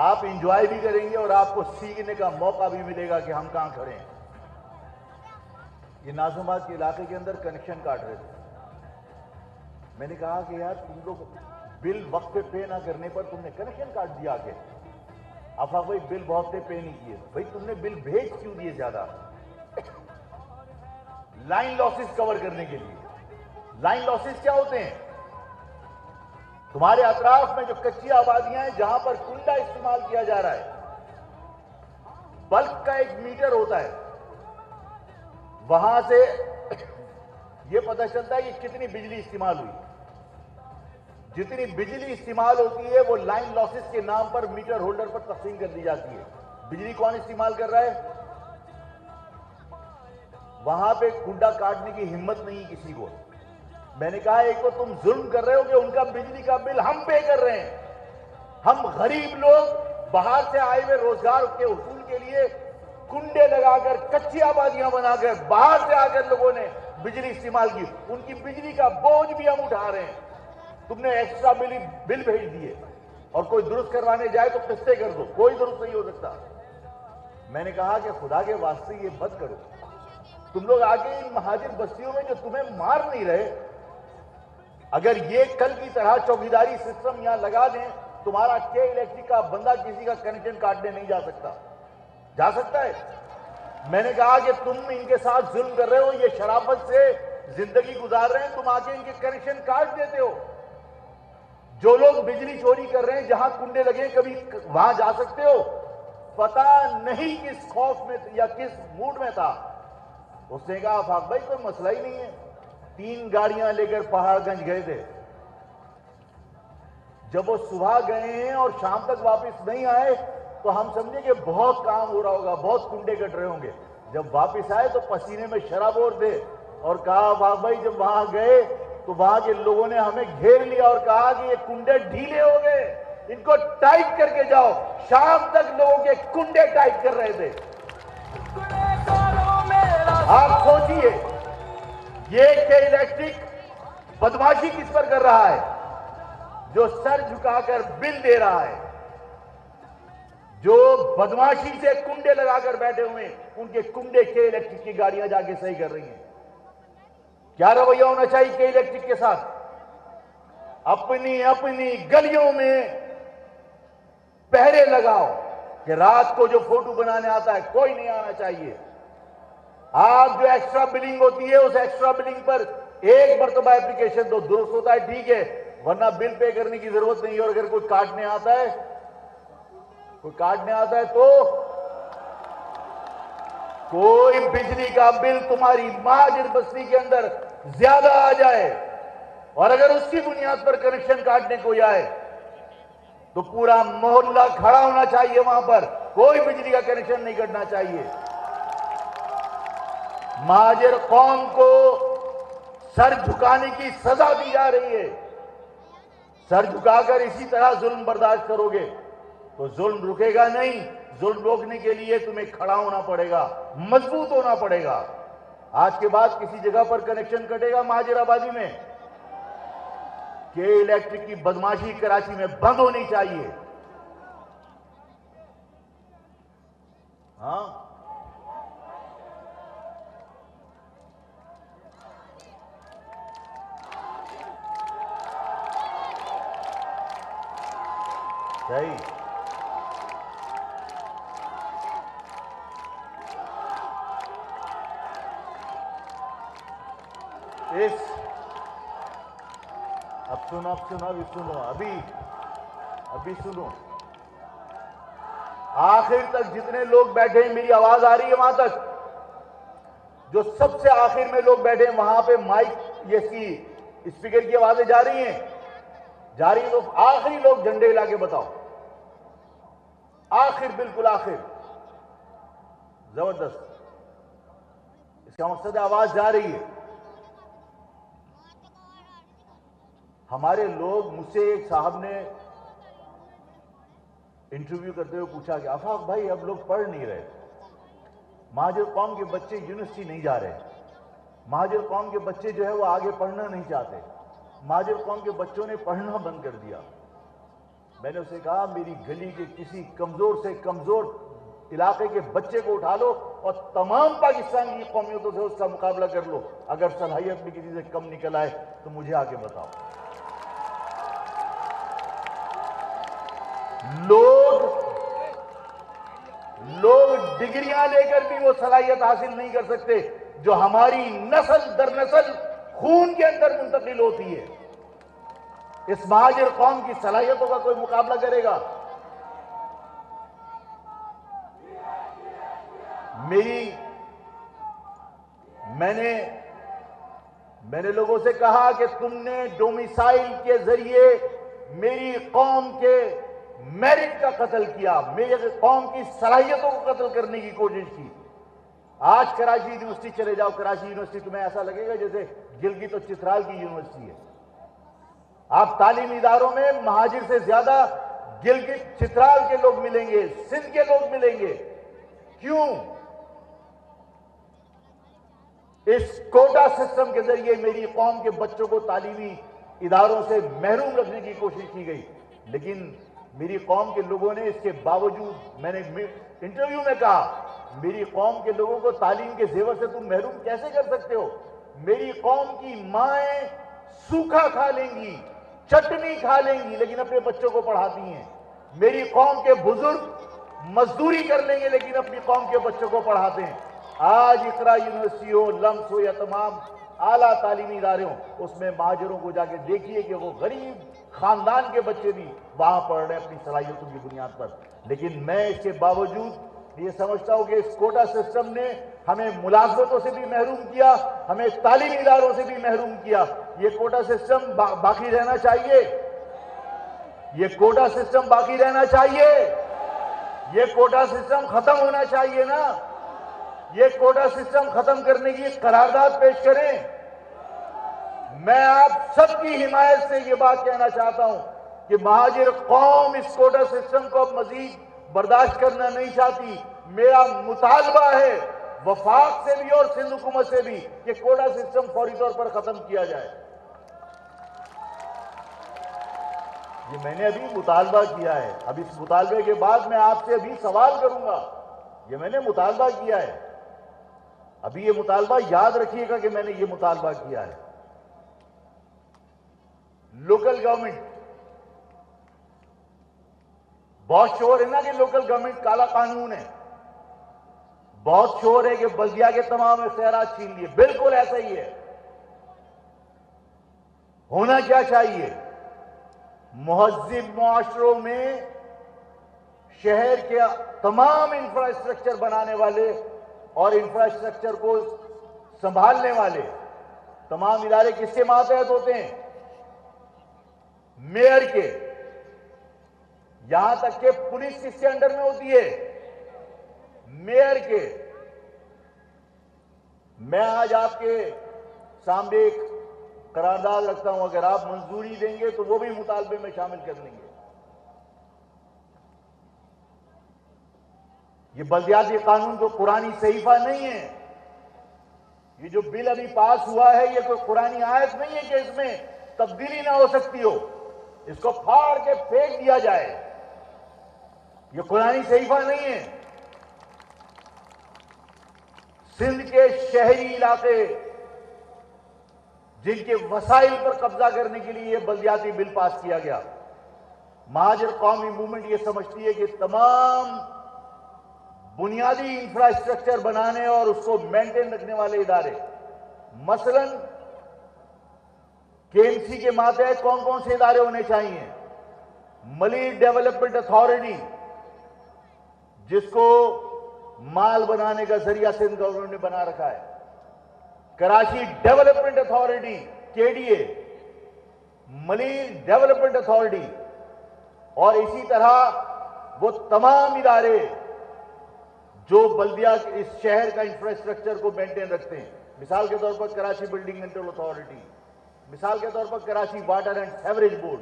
آپ انجوائے بھی کریں گے اور آپ کو سیکھنے کا موقع بھی ملے گا کہ ہم کہاں کھڑے ہیں. یہ ناظم آباد کے علاقے کے اندر کنیکشن کاٹ رہے تھے. میں نے کہا کہ یار تم لوگ بل وقت پہ پے نہ کرنے پر تم نے کنیکشن کاٹ دیا. کہ افا بھائی بل بہت پہ پے نہیں کیے. بھائی تم نے بل بھیج کیوں دیے زیادہ؟ لائن لاسز کور کرنے کے لیے. لائن لاسز کیا ہوتے ہیں؟ تمہارے اطراف میں جو کچی آبادیاں ہیں جہاں پر کنڈا استعمال کیا جا رہا ہے، بلک کا ایک میٹر ہوتا ہے، وہاں سے یہ پتہ چلتا ہے کہ کتنی بجلی استعمال ہوئی. جتنی بجلی استعمال ہوتی ہے وہ لائن لاسز کے نام پر میٹر ہولڈر پر تقسیم کر دی جاتی ہے. بجلی کون استعمال کر رہا ہے؟ وہاں پہ کنڈا کاٹنے کی ہمت نہیں کسی کو. میں نے کہا ایک تو تم ظلم کر رہے ہو کہ ان کا بجلی کا بل ہم پے کر رہے ہیں، ہم غریب لوگ باہر سے آئے ہوئے روزگار کے حصول کے لیے کنڈے لگا کر کچی آبادیاں بنا کر باہر سے آ کر لوگوں نے بجلی استعمال کی، ان کی بجلی کا بوجھ بھی ہم اٹھا رہے ہیں۔ تم نے ایکسٹرا بل بھیج دیے، اور کوئی درست کروانے جائے تو قسطیں کر دو، کوئی درست نہیں ہو سکتا۔ میں نے کہا کہ خدا کے واسطے یہ مت کرو، تم لوگ آگے ان مہاجر بستیوں میں جو تمہیں مار نہیں رہے، اگر یہ کل کی طرح چوکیداری سسٹم یہاں لگا دیں، تمہارا کے الیکٹرک کا بندہ کسی کا کنیکشن کاٹنے نہیں جا سکتا، جا سکتا ہے؟ میں نے کہا کہ تم ان کے ساتھ ظلم کر رہے ہو، یہ شرافت سے زندگی گزار رہے ہیں، تم آ کے ان کے کنیکشن کاٹ دیتے ہو۔ جو لوگ بجلی چوری کر رہے ہیں، جہاں کنڈے لگے کبھی وہاں جا سکتے ہو؟ پتہ نہیں کس خوف میں یا کس موڈ میں تھا۔ اس نے کہا آفاق بھائی کوئی مسئلہ ہی نہیں ہے، 3 گاڑیاں لے کر پہاڑ گنج گئے تھے۔ جب وہ صبح گئے ہیں اور شام تک واپس نہیں آئے تو ہم سمجھے کہ بہت کام ہو رہا ہوگا، بہت کنڈے کٹ رہے ہوں گے۔ جب واپس آئے تو پسینے میں شرابور تھے، اور کہا آفاق بھائی جب وہاں گئے تو وہاں کے لوگوں نے ہمیں گھیر لیا اور کہا کہ یہ کنڈے ڈھیلے ہو گئے، ان کو ٹائٹ کر کے جاؤ۔ شام تک لوگوں کے کنڈے ٹائٹ کر رہے تھے۔ آپ سوچئے یہ کہ الیکٹرک بدماشی کس پر کر رہا ہے؟ جو سر جھکا کر بل دے رہا ہے، جو بدماشی سے کنڈے لگا کر بیٹھے ہوئے ان کے کنڈے کے الیکٹرک کی گاڑیاں جا کے صحیح کر رہی ہیں۔ کیا رویہ ہونا چاہیے کہ الیکٹرک کے ساتھ؟ اپنی گلیوں میں پہرے لگاؤ کہ رات کو جو فوٹو بنانے آتا ہے کوئی نہیں آنا چاہیے۔ آپ جو ایکسٹرا بلنگ ہوتی ہے اس ایکسٹرا بلنگ پر ایک مرتبہ اپلیکیشن دو، درست ہوتا ہے ٹھیک ہے، ورنہ بل پے کرنے کی ضرورت نہیں ہے۔ اور اگر کوئی کاٹنے آتا ہے تو کوئی بجلی کا بل تمہاری مہاجر بستی کے اندر زیادہ آ جائے اور اگر اس کی بنیاد پر کنیکشن کاٹنے کو آئے تو پورا محلہ کھڑا ہونا چاہیے، وہاں پر کوئی بجلی کا کنیکشن نہیں کٹنا چاہیے۔ مہاجر قوم کو سر جھکانے کی سزا دی جا رہی ہے۔ سر جھکا کر اسی طرح ظلم برداشت کرو گے تو ظلم رکے گا نہیں۔ ظلم روکنے کے لیے تمہیں کھڑا ہونا پڑے گا، مضبوط ہونا پڑے گا۔ آج کے بعد کسی جگہ پر کنیکشن کٹے گا مہاجر آبادی میں کہ الیکٹرک کی بدماشی کراچی میں بند ہونی چاہیے۔ ہاں صحیح۔ ابھی سنو، آخر تک جتنے لوگ بیٹھے ہیں، میری آواز آ رہی ہے وہاں تک؟ جو سب سے آخر میں لوگ بیٹھے ہیں وہاں پہ مائک یہ کی اسپیکر کی آوازیں جا رہی ہیں؟ جا رہی لوگ آخری لوگ جھنڈے ہلا کے بتاؤ، آخر بالکل آخر، زبردست۔ اس کا مقصد ہے آواز جا رہی ہے۔ ہمارے لوگ، مجھ سے ایک صاحب نے انٹرویو کرتے ہوئے پوچھا کہ آفاق بھائی اب لوگ پڑھ نہیں رہے، مہاجر قوم کے بچے یونیورسٹی نہیں جا رہے، مہاجر قوم کے بچے جو ہے وہ آگے پڑھنا نہیں چاہتے، مہاجر قوم کے بچوں نے پڑھنا بند کر دیا۔ میں نے اسے کہا میری گلی کے کسی کمزور سے کمزور علاقے کے بچے کو اٹھا لو اور تمام پاکستان کی قومیتوں سے اس کا مقابلہ کر لو، اگر صلاحیت بھی کسی سے کم نکل آئے تو مجھے آگے بتاؤ۔ لوگ ڈگریاں لے کر بھی وہ صلاحیت حاصل نہیں کر سکتے جو ہماری نسل در نسل خون کے اندر منتقل ہوتی ہے۔ اس مہاجر قوم کی صلاحیتوں کا کوئی مقابلہ کرے گا؟ میں نے لوگوں سے کہا کہ تم نے ڈومیسائل کے ذریعے میری قوم کے میرٹ کا قتل کیا، میری قوم کی صلاحیتوں کو قتل کرنے کی کوشش کی۔ آج کراچی یونیورسٹی چلے جاؤ، کراچی یونیورسٹی تمہیں ایسا لگے گا جیسے گلگت اور چترال کی یونیورسٹی ہے۔ آپ تعلیمی اداروں میں مہاجر سے زیادہ گلگت چترال کے لوگ ملیں گے، سندھ کے لوگ ملیں گے. کیوں؟ اس کوٹا سسٹم کے ذریعے میری قوم کے بچوں کو تعلیمی اداروں سے محروم رکھنے کی کوشش کی گئی. لیکن میری قوم کے لوگوں نے اس کے باوجود، میں نے انٹرویو میں کہا، میری قوم کے لوگوں کو تعلیم کے زیور سے تم محروم کیسے کر سکتے ہو؟ میری قوم کی مائیں سوکھا کھا لیں گی، چٹنی کھا لیں گی، لیکن اپنے بچوں کو پڑھاتی ہیں. میری قوم کے بزرگ مزدوری کر لیں گے لیکن اپنی قوم کے بچوں کو پڑھاتے ہیں. آج اقرا یونیورسٹی ہو، لمس ہو یا تمام اعلیٰ تعلیمی ادارے ہوں، اس میں مہاجروں کو جا کے دیکھیے کہ وہ غریب خاندان کے بچے بھی وہاں پڑھ رہے ہیں اپنی صلاحیتوں کی بنیاد پر. لیکن میں اس کے باوجود یہ سمجھتا ہوں کہ اس کوٹا سسٹم نے ہمیں ملازمتوں سے بھی محروم کیا، ہمیں تعلیمی اداروں سے بھی محروم کیا. یہ کوٹا سسٹم باقی رہنا چاہیے، یہ کوٹا سسٹم باقی رہنا چاہیے، یہ کوٹا سسٹم ختم ہونا چاہیے نا. یہ کوٹا سسٹم ختم کرنے کی قرارداد پیش کریں. میں آپ سب کی حمایت سے یہ بات کہنا چاہتا ہوں کہ مہاجر قوم اس کوٹا سسٹم کو اب مزید برداشت کرنا نہیں چاہتی. میرا مطالبہ ہے وفاق سے بھی اور سندھ حکومت سے بھی کہ کوٹا سسٹم فوری طور پر ختم کیا جائے. یہ میں نے ابھی مطالبہ کیا ہے. اب اس مطالبے کے بعد میں آپ سے ابھی سوال کروں گا. یہ میں نے مطالبہ کیا ہے. ابھی یہ مطالبہ یاد رکھیے گا کہ میں نے یہ مطالبہ کیا ہے. لوکل گورنمنٹ، بہت شور ہے نا کہ لوکل گورنمنٹ کالا قانون ہے. بہت شور ہے کہ بلدیہ کے تمام اختیارات چھین لیے. بالکل ایسا ہی ہے. ہونا کیا چاہیے؟ مہذب معاشروں میں شہر کے تمام انفراسٹرکچر بنانے والے اور انفراسٹرکچر کو سنبھالنے والے تمام ادارے کس کے ماتحت ہوتے ہیں؟ میئر کے. یہاں تک کہ پولیس کس کے انڈر میں ہوتی ہے؟ میئر کے. میں آج آپ کے سامنے ایک قرارداد رکھتا ہوں، اگر آپ منظوری دیں گے تو وہ بھی مطالبے میں شامل کر لیں گے. یہ بلدیاتی قانون کو قرآنی صحیفہ نہیں ہے. یہ جو بل ابھی پاس ہوا ہے یہ کوئی قرآنی آیت نہیں ہے کہ اس میں تبدیلی نہ ہو سکتی ہو. اس کو پھاڑ کے پھینک دیا جائے. یہ قرآنی صحیفہ نہیں ہے. سندھ کے شہری علاقے جن کے وسائل پر قبضہ کرنے کے لیے یہ بلدیاتی بل پاس کیا گیا. مہاجر قومی موومنٹ یہ سمجھتی ہے کہ تمام بنیادی انفراسٹرکچر بنانے اور اس کو مینٹین رکھنے والے ادارے، مثلا KMC کے ماتحت کون کون سے ادارے ہونے چاہیے؟ ملیر ڈیولپمنٹ اتھارٹی، جس کو مال بنانے کا ذریعہ سندھ گورنمنٹ نے بنا رکھا ہے. Karachi development authority KDA، Malir development authority, اور اسی طرح وہ تمام ادارے جو بلدیہ اس شہر کا انفراسٹرکچر کو مینٹین رکھتے ہیں. مثال کے طور پر کراچی بلڈنگ کنٹرول اتھارٹی، مثال کے طور پر Karachi water and sewerage board.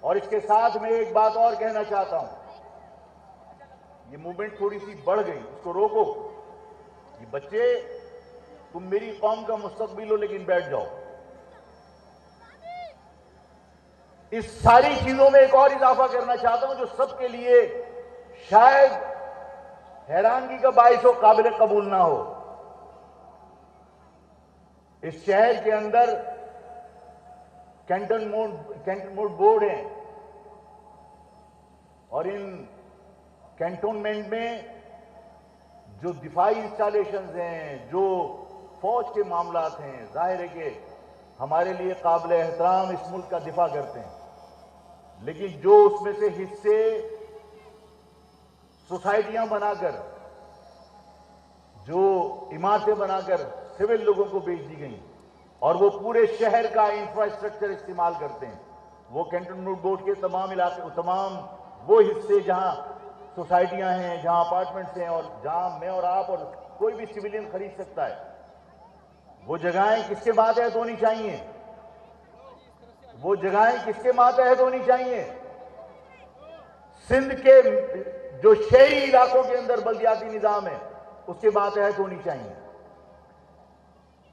اور اس کے ساتھ میں ایک بات اور کہنا چاہتا ہوں. یہ موومنٹ تھوڑی سی بڑھ گئی، اس کو روکو. یہ بچے، تم میری قوم کا مستقبل ہو لیکن بیٹھ جاؤ. اس ساری چیزوں میں ایک اور اضافہ کرنا چاہتا ہوں جو سب کے لیے شاید حیرانگی کا باعث ہو، قابل قبول نہ ہو. اس شہر کے اندر کینٹونمنٹ بورڈ ہیں، اور ان کینٹونمنٹ میں جو دفاعی انسٹالیشنز ہیں، جو فوج کے معاملات ہیں، ظاہر ہے کہ ہمارے لیے قابل احترام اس ملک کا دفاع کرتے ہیں. لیکن جو اس میں سے حصے سوسائٹیاں بنا کر، جو عمارتیں بنا کر سول لوگوں کو بیچ دی گئیں اور وہ پورے شہر کا انفراسٹرکچر استعمال کرتے ہیں، وہ کینٹونمنٹ بورڈ کے تمام علاقے، تمام وہ حصے جہاں سوسائٹیاں ہیں، جہاں اپارٹمنٹس ہیں، اور جہاں میں اور آپ اور کوئی بھی سویلین خرید سکتا ہے، وہ جگہیں کس کے ماتحت ہونی چاہیے؟ وہ جگہیں کس کے ماتحت ہونی چاہیے؟ سندھ کے جو شہری علاقوں کے اندر بلدیاتی نظام ہے اس کے ماتحت ہونی چاہیے.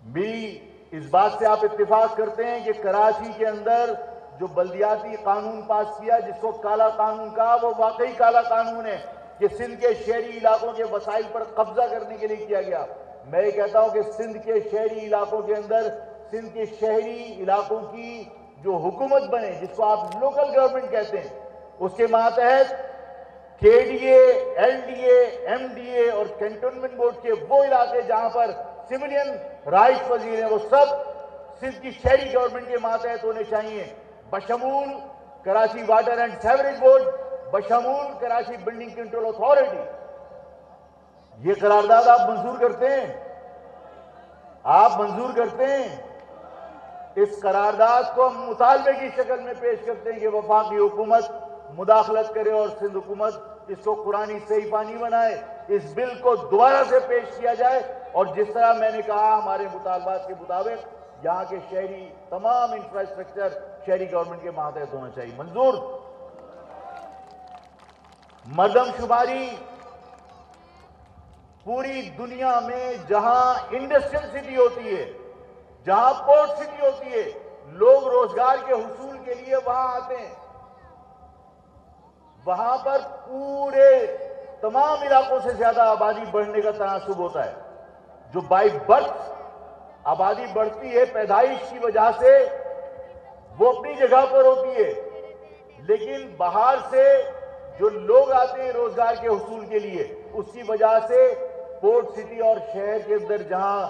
بھی اس بات سے آپ اتفاق کرتے ہیں کہ کراچی کے اندر جو بلدیاتی قانون پاس کیا جس کو کالا قانون کہا وہ واقعی کالا قانون ہے کہ سندھ کے شہری علاقوں کے وسائل پر قبضہ کرنے کے لیے کیا گیا. میں یہ کہتا ہوں کہ سندھ کے شہری علاقوں کے اندر سندھ کے شہری علاقوں کی جو حکومت بنے جس کو آپ لوکل گورنمنٹ کہتے ہیں اس کے ماتحت کے D A L D A M D A اور کینٹونمنٹ بورڈ کے وہ علاقے جہاں پر سویلین رائٹس وزیر ہیں وہ سب سندھ کی شہری گورنمنٹ کے ماتحت ہونے چاہیے بشمول Karachi water and sewerage board بشمول کراچی بلڈنگ کنٹرول اتھارٹی. یہ قرارداد آپ منظور کرتے ہیں؟ آپ منظور کرتے ہیں؟ اس قرارداد کو ہم مطالبے کی شکل میں پیش کرتے ہیں کہ وفاقی حکومت مداخلت کرے اور سندھ حکومت اس کو قرآنی صحیح پانی بنائے. اس بل کو دوبارہ سے پیش کیا جائے اور جس طرح میں نے کہا ہمارے مطالبات کے مطابق یہاں کے شہری تمام انفراسٹرکچر شہری گورنمنٹ کے ماتحت ہونا چاہیے. منظور. مردم شماری پوری دنیا میں جہاں انڈسٹریل سٹی ہوتی ہے جہاں پورٹ سٹی ہوتی ہے لوگ روزگار کے حصول کے لیے وہاں آتے ہیں. وہاں پر پورے تمام علاقوں سے زیادہ آبادی بڑھنے کا تناسب ہوتا ہے. جو بائی برتھ آبادی بڑھتی ہے پیدائش کی وجہ سے وہ اپنی جگہ پر ہوتی ہے لیکن باہر سے جو لوگ آتے ہیں روزگار کے حصول کے لیے اس کی وجہ سے پورٹ سٹی اور شہر کے اندر جہاں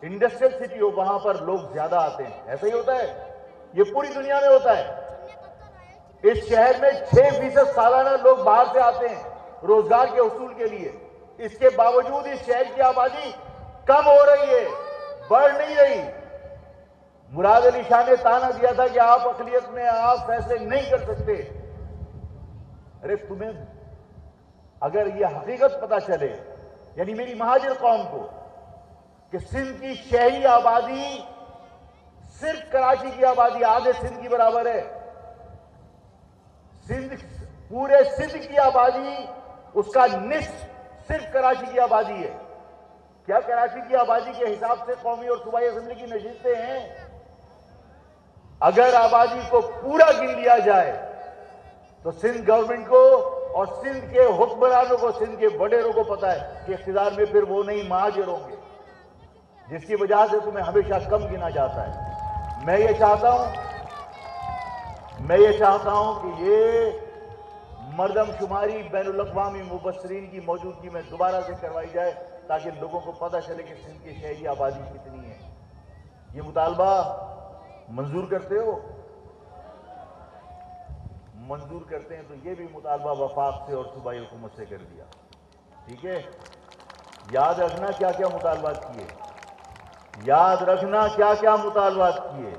انڈسٹریل سٹی ہو وہاں پر لوگ زیادہ آتے ہیں. ایسا ہی ہوتا ہے. یہ پوری دنیا میں ہوتا ہے. اس شہر میں 6% سالانہ لوگ باہر سے آتے ہیں روزگار کے حصول کے لیے. اس کے باوجود اس شہر کی آبادی کم ہو رہی ہے بڑھ نہیں رہی. مراد علی شاہ نے تانا دیا تھا کہ آپ اقلیت میں آپ فیصلے نہیں کر سکتے. ارے تمہیں اگر یہ حقیقت پتا چلے یعنی میری مہاجر قوم کو کہ سندھ کی شہری آبادی صرف کراچی کی آبادی آدھے سندھ کی برابر ہے. پورے سندھ کی آبادی اس کا نصف صرف کراچی کی آبادی ہے. کیا کراچی کی آبادی کے حساب سے قومی اور صوبائی اسمبلی کی نشستیں ہیں؟ اگر آبادی کو پورا گن لیا جائے تو سندھ گورنمنٹ کو اور سندھ کے حکمرانوں کو سندھ کے وڈیروں کو پتا ہے کہ اقتدار میں پھر وہ نہیں مہاجر ہوں گے جس کی وجہ سے تمہیں ہمیشہ کم گنا جاتا ہے. میں یہ چاہتا ہوں کہ یہ مردم شماری بین الاقوامی مبصرین کی موجودگی میں دوبارہ سے کروائی جائے تاکہ لوگوں کو پتہ چلے کہ سندھ کی شہری آبادی کتنی ہے. یہ مطالبہ منظور کرتے ہو؟ منظور کرتے ہیں تو یہ بھی مطالبہ وفاق سے اور صوبائی حکومت سے کر دیا. ٹھیک ہے. یاد رکھنا کیا کیا مطالبات کیے. یاد رکھنا کیا کیا مطالبات کیے.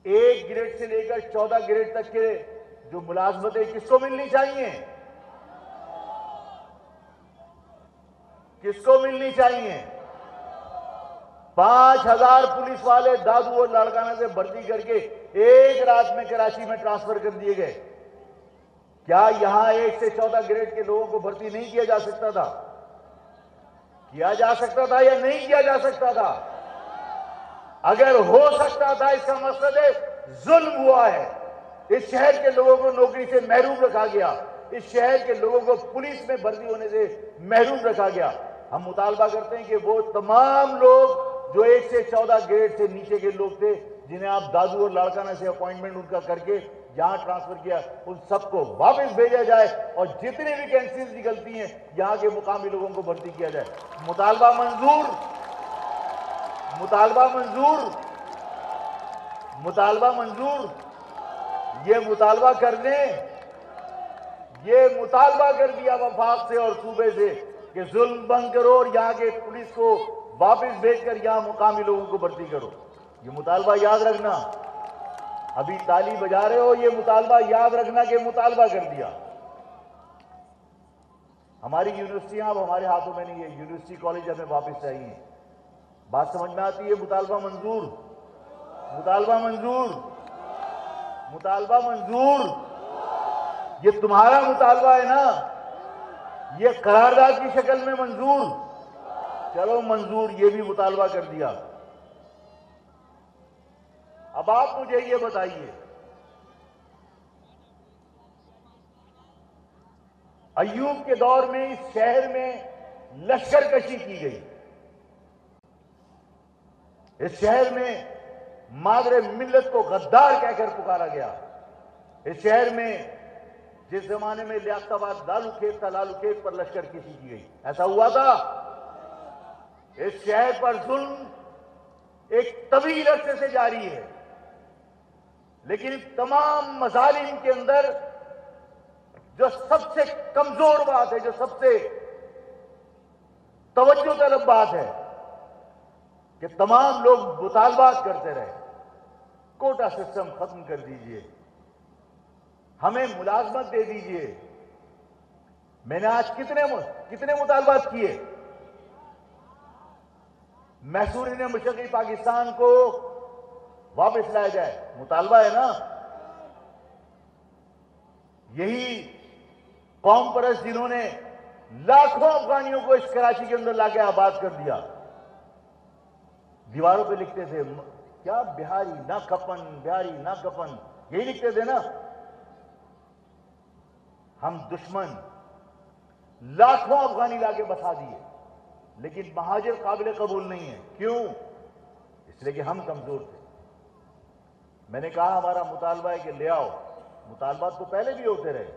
1 گریڈ سے لے کر 14 گریڈ تک کے جو ملازمتیں کس کو ملنی چاہیے؟ کس کو ملنی چاہیے؟ 5000 پولیس والے دادو اور لاڑکانہ سے بھرتی کر کے ایک رات میں کراچی میں ٹرانسفر کر دیے گئے. کیا یہاں 1 سے 14 گریڈ کے لوگوں کو بھرتی نہیں کیا جا سکتا تھا؟ کیا جا سکتا تھا یا نہیں کیا جا سکتا تھا؟ اگر ہو سکتا تھا اس کا مقصد ہے ظلم ہوا ہے. اس شہر کے لوگوں کو نوکری سے محروم رکھا گیا. اس شہر کے لوگوں کو پولیس میں بھرتی ہونے سے محروم رکھا گیا. ہم مطالبہ کرتے ہیں کہ وہ تمام لوگ جو 1 سے 14 گریڈ سے نیچے کے لوگ تھے جنہیں آپ دادو اور لاڑکانہ سے اپوائنٹمنٹ ان کا کر کے یہاں ٹرانسفر کیا ان سب کو واپس بھیجا جائے اور جتنی بھی ویکنسیز نکلتی ہیں یہاں کے مقامی لوگوں کو بھرتی کیا جائے. مطالبہ منظور. مطالبہ منظور. مطالبہ منظور. یہ مطالبہ کر دیں. یہ مطالبہ کر دیا وفاق سے اور صوبے سے کہ ظلم بند کرو اور یہاں کے پولیس کو واپس بھیج کر یہاں مقامی لوگوں کو بھرتی کرو. یہ مطالبہ یاد رکھنا. ابھی تالی بجا رہے ہو. یہ مطالبہ یاد رکھنا کہ مطالبہ کر دیا. ہماری یونیورسٹیاں اب ہمارے ہاتھوں میں نہیں ہے. یونیورسٹی کالج ہمیں واپس چاہیے. بات سمجھ میں آتی ہے؟ مطالبہ منظور. مطالبہ منظور. مطالبہ منظور. یہ تمہارا مطالبہ ہے نا, یہ قرارداد کی شکل میں منظور. چلو منظور, یہ بھی مطالبہ کر دیا. اب آپ مجھے یہ بتائیے, ایوب کے دور میں اس شہر میں لشکر کشی کی گئی. اس شہر میں مادر ملت کو غدار کہہ کر پکارا گیا. اس شہر میں جس زمانے میں لیاقت آباد لالو کھیت تھا, لالو کھیت پر لشکر کشی کی گئی. ایسا ہوا تھا؟ اس شہر پر ظلم ایک طویل عرصے سے جاری ہے, لیکن ان تمام مظالم کے اندر جو سب سے کمزور بات ہے, جو سب سے توجہ طلب بات ہے, کہ تمام لوگ مطالبات کرتے رہے, کوٹا سسٹم ختم کر دیجئے, ہمیں ملازمت دے دیجئے. میں نے آج کتنے مطالبات کیے. محصورین مشرقی پاکستان کو واپس لایا جائے, مطالبہ ہے نا. یہی قوم پرست جنہوں نے لاکھوں افغانیوں کو اس کراچی کے اندر لا کے آباد کر دیا, دیواروں پہ لکھتے تھے کیا, بہاری نہ کپن, بہاری نہ کپن, یہی لکھتے تھے نا. ہم دشمن لاکھوں افغانی لا کے بسا دیے, لیکن مہاجر قابل قبول نہیں ہے. کیوں؟ اس لیے کہ ہم کمزور تھے. میں نے کہا ہمارا مطالبہ ہے کہ لے آؤ. مطالبات تو پہلے بھی ہوتے رہے.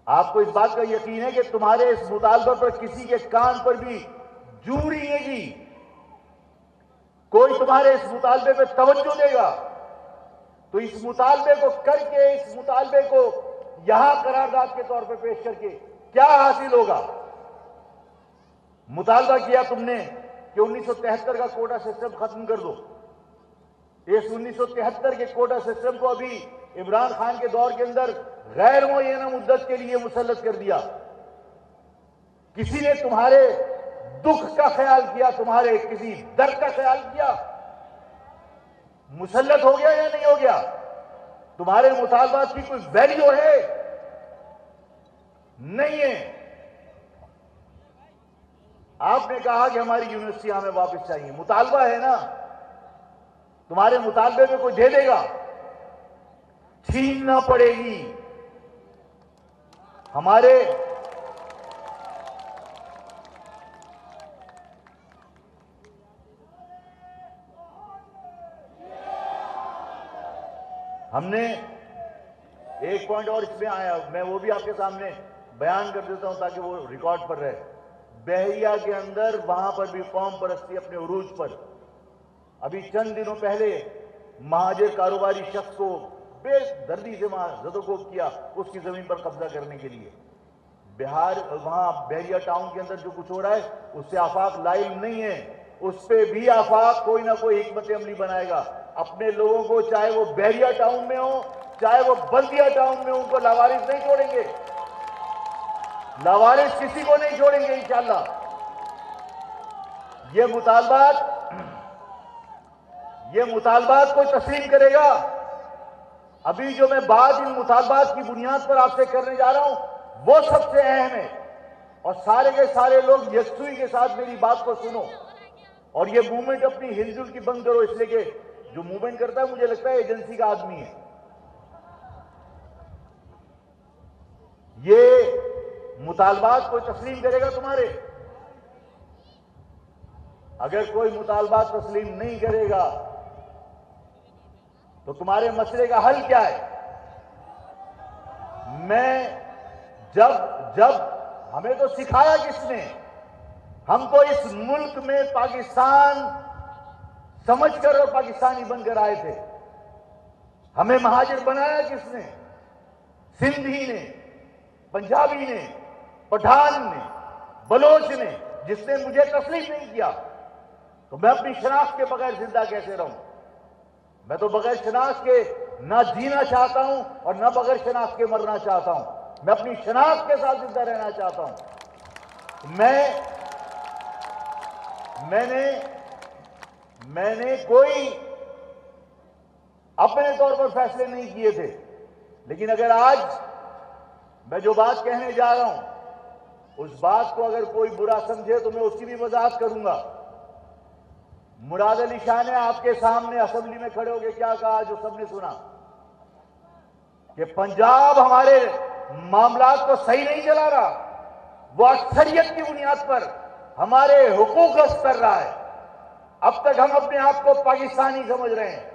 آپ کو اس بات کا یقین ہے کہ تمہارے اس مطالبہ پر کسی کے کان پر بھی جو رہے گی, کوئی تمہارے اس مطالبے پہ توجہ دے گا تو اس مطالبے کو کر کے, اس مطالبے کو یہاں قرارداد کے طور پہ پیش کر کے کیا حاصل ہوگا؟ مطالبہ کیا تم نے کہ 1973 کا کوٹا سسٹم ختم کر دو. اس 1973 کے کوٹا سسٹم کو ابھی عمران خان کے دور کے اندر غیر معینہ مدت کے لیے مسلط کر دیا. کسی نے تمہارے دکھ کا خیال کیا, تمہارے کسی درد کا خیال کیا؟ مسلط ہو گیا یا نہیں ہو گیا؟ تمہارے مطالبات کی کوئی ویلیو ہے؟ نہیں ہے. آپ نے کہا کہ ہماری یونیورسٹی ہمیں واپس چاہیے, مطالبہ ہے نا. تمہارے مطالبے میں کوئی دے دے گا؟ چھیننا پڑے گی. ہم نے ایک پوائنٹ اور اس میں آیا, میں وہ بھی آپ کے سامنے بیان کر دیتا ہوں تاکہ وہ ریکارڈ پر رہے. بحریہ کے اندر وہاں پر بھی قوم پرستی اپنے عروج پر. ابھی چند دنوں پہلے مہاجر کاروباری شخص کو بے دردی سے وہاں زدوکوب کیا اس کی زمین پر قبضہ کرنے کے لیے. وہاں بحریہ ٹاؤن کے اندر جو کچھ ہو رہا ہے اس سے آفاق لائل نہیں ہے. اس پہ بھی آفاق کوئی نہ کوئی حکمت عملی بنائے گا. اپنے لوگوں کو, چاہے وہ بحریہ ٹاؤن میں ہو چاہے وہ بلدیہ ٹاؤن میں ہو, ان کو لاوارث نہیں چھوڑیں گے. لاوارث کسی کو نہیں چھوڑیں گے انشاءاللہ. یہ مطالبات کوئی تسلیم کرے گا؟ ابھی جو میں بات ان مطالبات کی بنیاد پر آپ سے کرنے جا رہا ہوں وہ سب سے اہم ہے, اور سارے کے سارے لوگ یکسوئی کے ساتھ میری بات کو سنو, اور یہ موومنٹ اپنی ہل جل کی بند کرو, اس لیے کہ جو موومنٹ کرتا ہے مجھے لگتا ہے ایجنسی کا آدمی ہے. یہ مطالبات کوئی تسلیم کرے گا تمہارے؟ اگر کوئی مطالبات تسلیم نہیں کرے گا تو تمہارے مسئلے کا حل کیا ہے؟ جب ہمیں تو سکھایا کس نے؟ ہم تو اس ملک میں پاکستان سمجھ کر اور پاکستانی بن کر آئے تھے. ہمیں مہاجر بنایا کس نے؟ سندھی نے, پنجابی نے, پٹھان نے, بلوچ نے. جس نے مجھے تسلیم نہیں کیا تو میں اپنی شناخت کے بغیر زندہ کیسے رہوں؟ میں تو بغیر شناخت کے نہ جینا چاہتا ہوں اور نہ بغیر شناخت کے مرنا چاہتا ہوں. میں اپنی شناخت کے ساتھ زندہ رہنا چاہتا ہوں. میں نے کوئی اپنے طور پر فیصلے نہیں کیے تھے. لیکن اگر آج میں جو بات کہنے جا رہا ہوں اس بات کو اگر کوئی برا سمجھے تو میں اس کی بھی وضاحت کروں گا. مراد علی شاہ نے آپ کے سامنے اسمبلی میں کھڑے ہو کے کیا کہا جو سب نے سنا کہ پنجاب ہمارے معاملات کو صحیح نہیں چلا رہا, وہ اکثریت کی بنیاد پر ہمارے حقوق غصب کر رہا ہے. اب تک ہم اپنے آپ کو پاکستانی سمجھ رہے ہیں,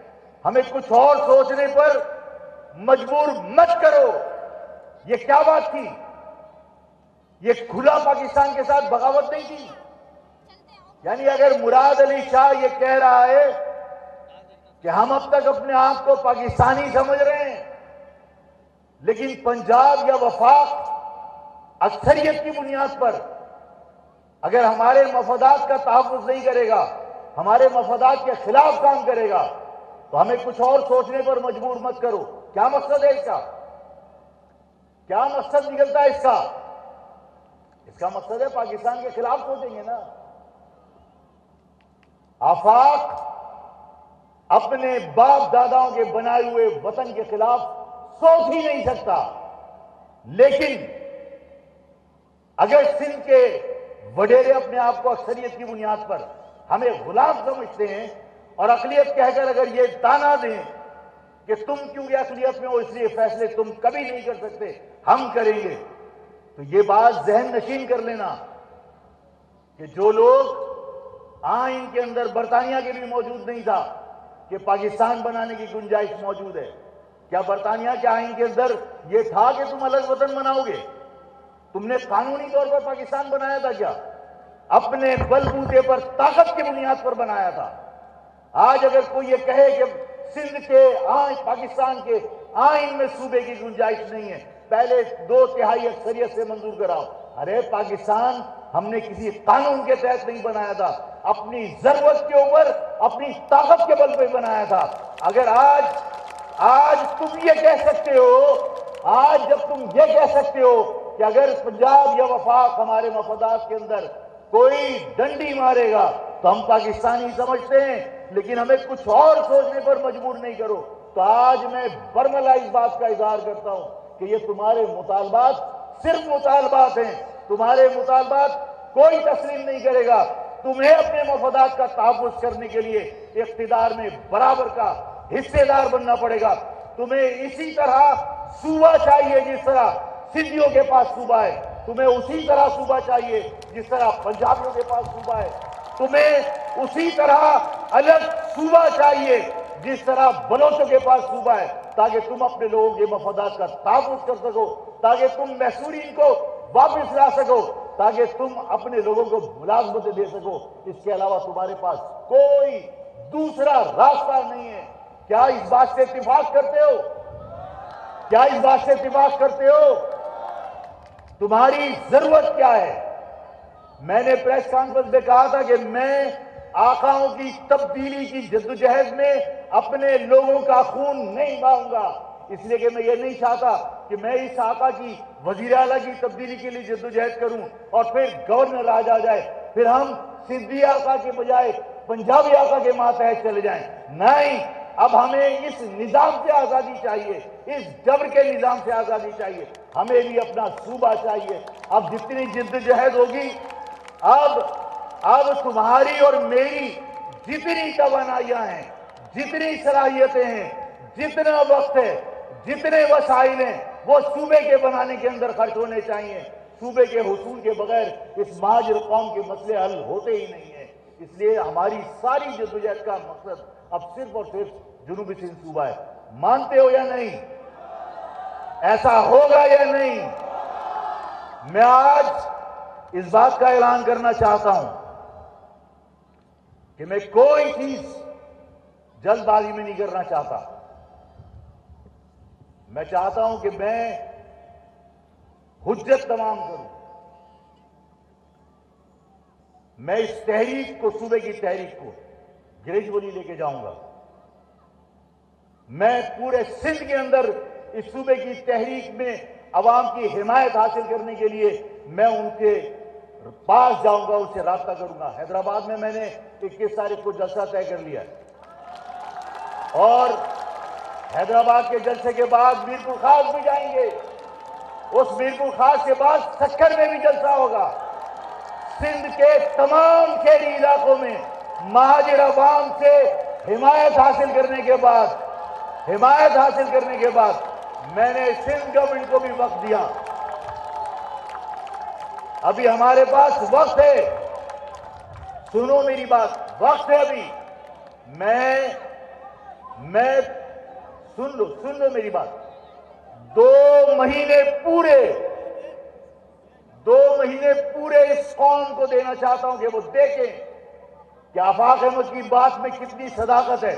ہمیں کچھ اور سوچنے پر مجبور مت کرو. یہ کیا بات تھی؟ یہ کھلا پاکستان کے ساتھ بغاوت نہیں تھی. یعنی اگر مراد علی شاہ یہ کہہ رہا ہے کہ ہم اب تک اپنے آپ کو پاکستانی سمجھ رہے ہیں لیکن پنجاب یا وفاق اکثریت کی بنیاد پر اگر ہمارے مفادات کا تحفظ نہیں کرے گا, ہمارے مفادات کے خلاف کام کرے گا تو ہمیں کچھ اور سوچنے پر مجبور مت کرو. کیا مقصد ہے اس کا؟ کیا مقصد نکلتا ہے اس کا؟ اس کا مقصد ہے پاکستان کے خلاف سوچیں گے نا. آفاق اپنے باپ داداؤں کے بنائے ہوئے وطن کے خلاف سوچ ہی نہیں سکتا. لیکن اگر سندھ کے وڈیرے اپنے آپ کو اکثریت کی بنیاد پر ہمیں غلام سمجھتے ہیں اور اقلیت کہہ کر اگر یہ تانا دیں کہ تم کیونکہ اقلیت میں ہو اس لیے فیصلے تم کبھی نہیں کر سکتے, ہم کریں گے, تو یہ بات ذہن نشین کر لینا کہ جو لوگ آئین کے اندر برطانیہ کے بھی موجود نہیں تھا کہ پاکستان بنانے کی گنجائش موجود ہے. کیا برطانیہ کے آئین کے اندر یہ تھا کہ تم الگ وطن بناؤ گے؟ تم نے قانونی طور پر پاکستان بنایا تھا کیا؟ اپنے بل بوتے پر طاقت کی بنیاد پر بنایا تھا. آج اگر کوئی یہ کہے کہ سندھ کے پاکستان کے آئین میں صوبے کی گنجائش نہیں ہے, پہلے 2/3 اکثریت سے منظور کراؤ. ارے پاکستان ہم نے کسی قانون کے تحت نہیں بنایا تھا, اپنی ضرورت کے اوپر اپنی طاقت کے بل پہ بنایا تھا. اگر آج تم یہ کہہ سکتے ہو, آج جب تم یہ کہہ سکتے ہو کہ اگر پنجاب یا وفاق ہمارے مفادات کے اندر کوئی ڈنڈی مارے گا تو ہم پاکستانی سمجھتے ہیں لیکن ہمیں کچھ اور سوچنے پر مجبور نہیں کرو, تو آج میں برملا اس بات کا اظہار کرتا ہوں کہ یہ تمہارے مطالبات صرف مطالبات ہیں. تمہارے مطالبات کوئی تسلیم نہیں کرے گا. تمہیں اپنے مفادات کا تحفظ کرنے کے لیے اقتدار میں برابر کا حصے دار بننا پڑے گا. تمہیں اسی طرح صوبہ چاہیے جس طرح سندھیوں کے پاس صوبہ ہے, تمہیں اسی طرح صوبہ چاہیے جس طرح پنجابیوں کے پاس صوبہ ہے, تمہیں اسی طرح الگ صوبہ چاہیے جس طرح بلوچوں کے پاس صوبہ ہے, تاکہ تم اپنے لوگوں کے مفادات کا تحفظ کر سکو, تاکہ تم محصورین کو واپس لا سکو, تاکہ تم اپنے لوگوں کو ملازمتیں دے سکو. اس کے علاوہ تمہارے پاس کوئی دوسرا راستہ نہیں ہے. کیا اس بات سے اتفاق کرتے ہو؟ کیا اس بات سے اتفاق کرتے ہو؟ تمہاری ضرورت کیا ہے؟ میں نے پریس کانفرنس میں کہا تھا کہ میں آقاؤں کی تبدیلی کی جدوجہد میں اپنے لوگوں کا خون نہیں بہاؤں گا, اس لیے کہ میں یہ نہیں چاہتا کہ میں اس آقا کی وزیر اعلیٰ کی تبدیلی کے لیے جدوجہد کروں اور پھر گورنر راج آ جائے, پھر ہم سندھی آقا کے بجائے پنجابی آقا کے ماتحت چلے جائیں. نہیں, اب ہمیں اس نظام سے آزادی چاہیے, اس جبر کے نظام سے آزادی چاہیے. ہمیں بھی اپنا صوبہ چاہیے. اب جتنی جدوجہد ہوگی, اب تمہاری اور میری جتنی توانائیاں ہیں, جتنی صلاحیتیں ہیں, جتنا وقت ہے, جتنے وسائل ہیں, وہ صوبے کے بنانے کے اندر خرچ ہونے چاہیے. صوبے کے حصول کے بغیر اس مہاجر قوم کے مسئلے حل ہوتے ہی نہیں ہیں. اس لیے ہماری ساری جدوجہد کا مقصد اب صرف اور صرف جنوبی سندھ صوبہ ہے. مانتے ہو یا نہیں؟ ایسا ہوگا یا نہیں؟ میں آج اس بات کا اعلان کرنا چاہتا ہوں کہ میں کوئی چیز جلد بازی میں نہیں کرنا چاہتا. میں چاہتا ہوں کہ میں حجت تمام کروں. میں اس تحریک کو, صوبے کی تحریک کو گریجولی لے کے جاؤں گا. میں پورے سندھ کے اندر اس صوبے کی تحریک میں عوام کی حمایت حاصل کرنے کے لیے میں ان کے پاس جاؤں گا, ان سے رابطہ کروں گا. حیدرآباد میں نے 21 تاریخ کو جلسہ طے کر لیا ہے اور حیدرآباد کے جلسے کے بعد میرپور خاص بھی جائیں گے. اس میرپور خاص کے بعد سکھر میں بھی جلسہ ہوگا. سندھ کے تمام شہری علاقوں میں مہاجر عوام سے حمایت حاصل کرنے کے بعد میں نے سندھ گورنمنٹ کو بھی وقت دیا. ابھی ہمارے پاس وقت ہے. سنو میری بات, وقت ہے ابھی. میں سن لو میری بات. 2 مہینے پورے اس قوم کو دینا چاہتا ہوں کہ وہ دیکھیں کہ آفاق احمد کی بات میں کتنی صداقت ہے,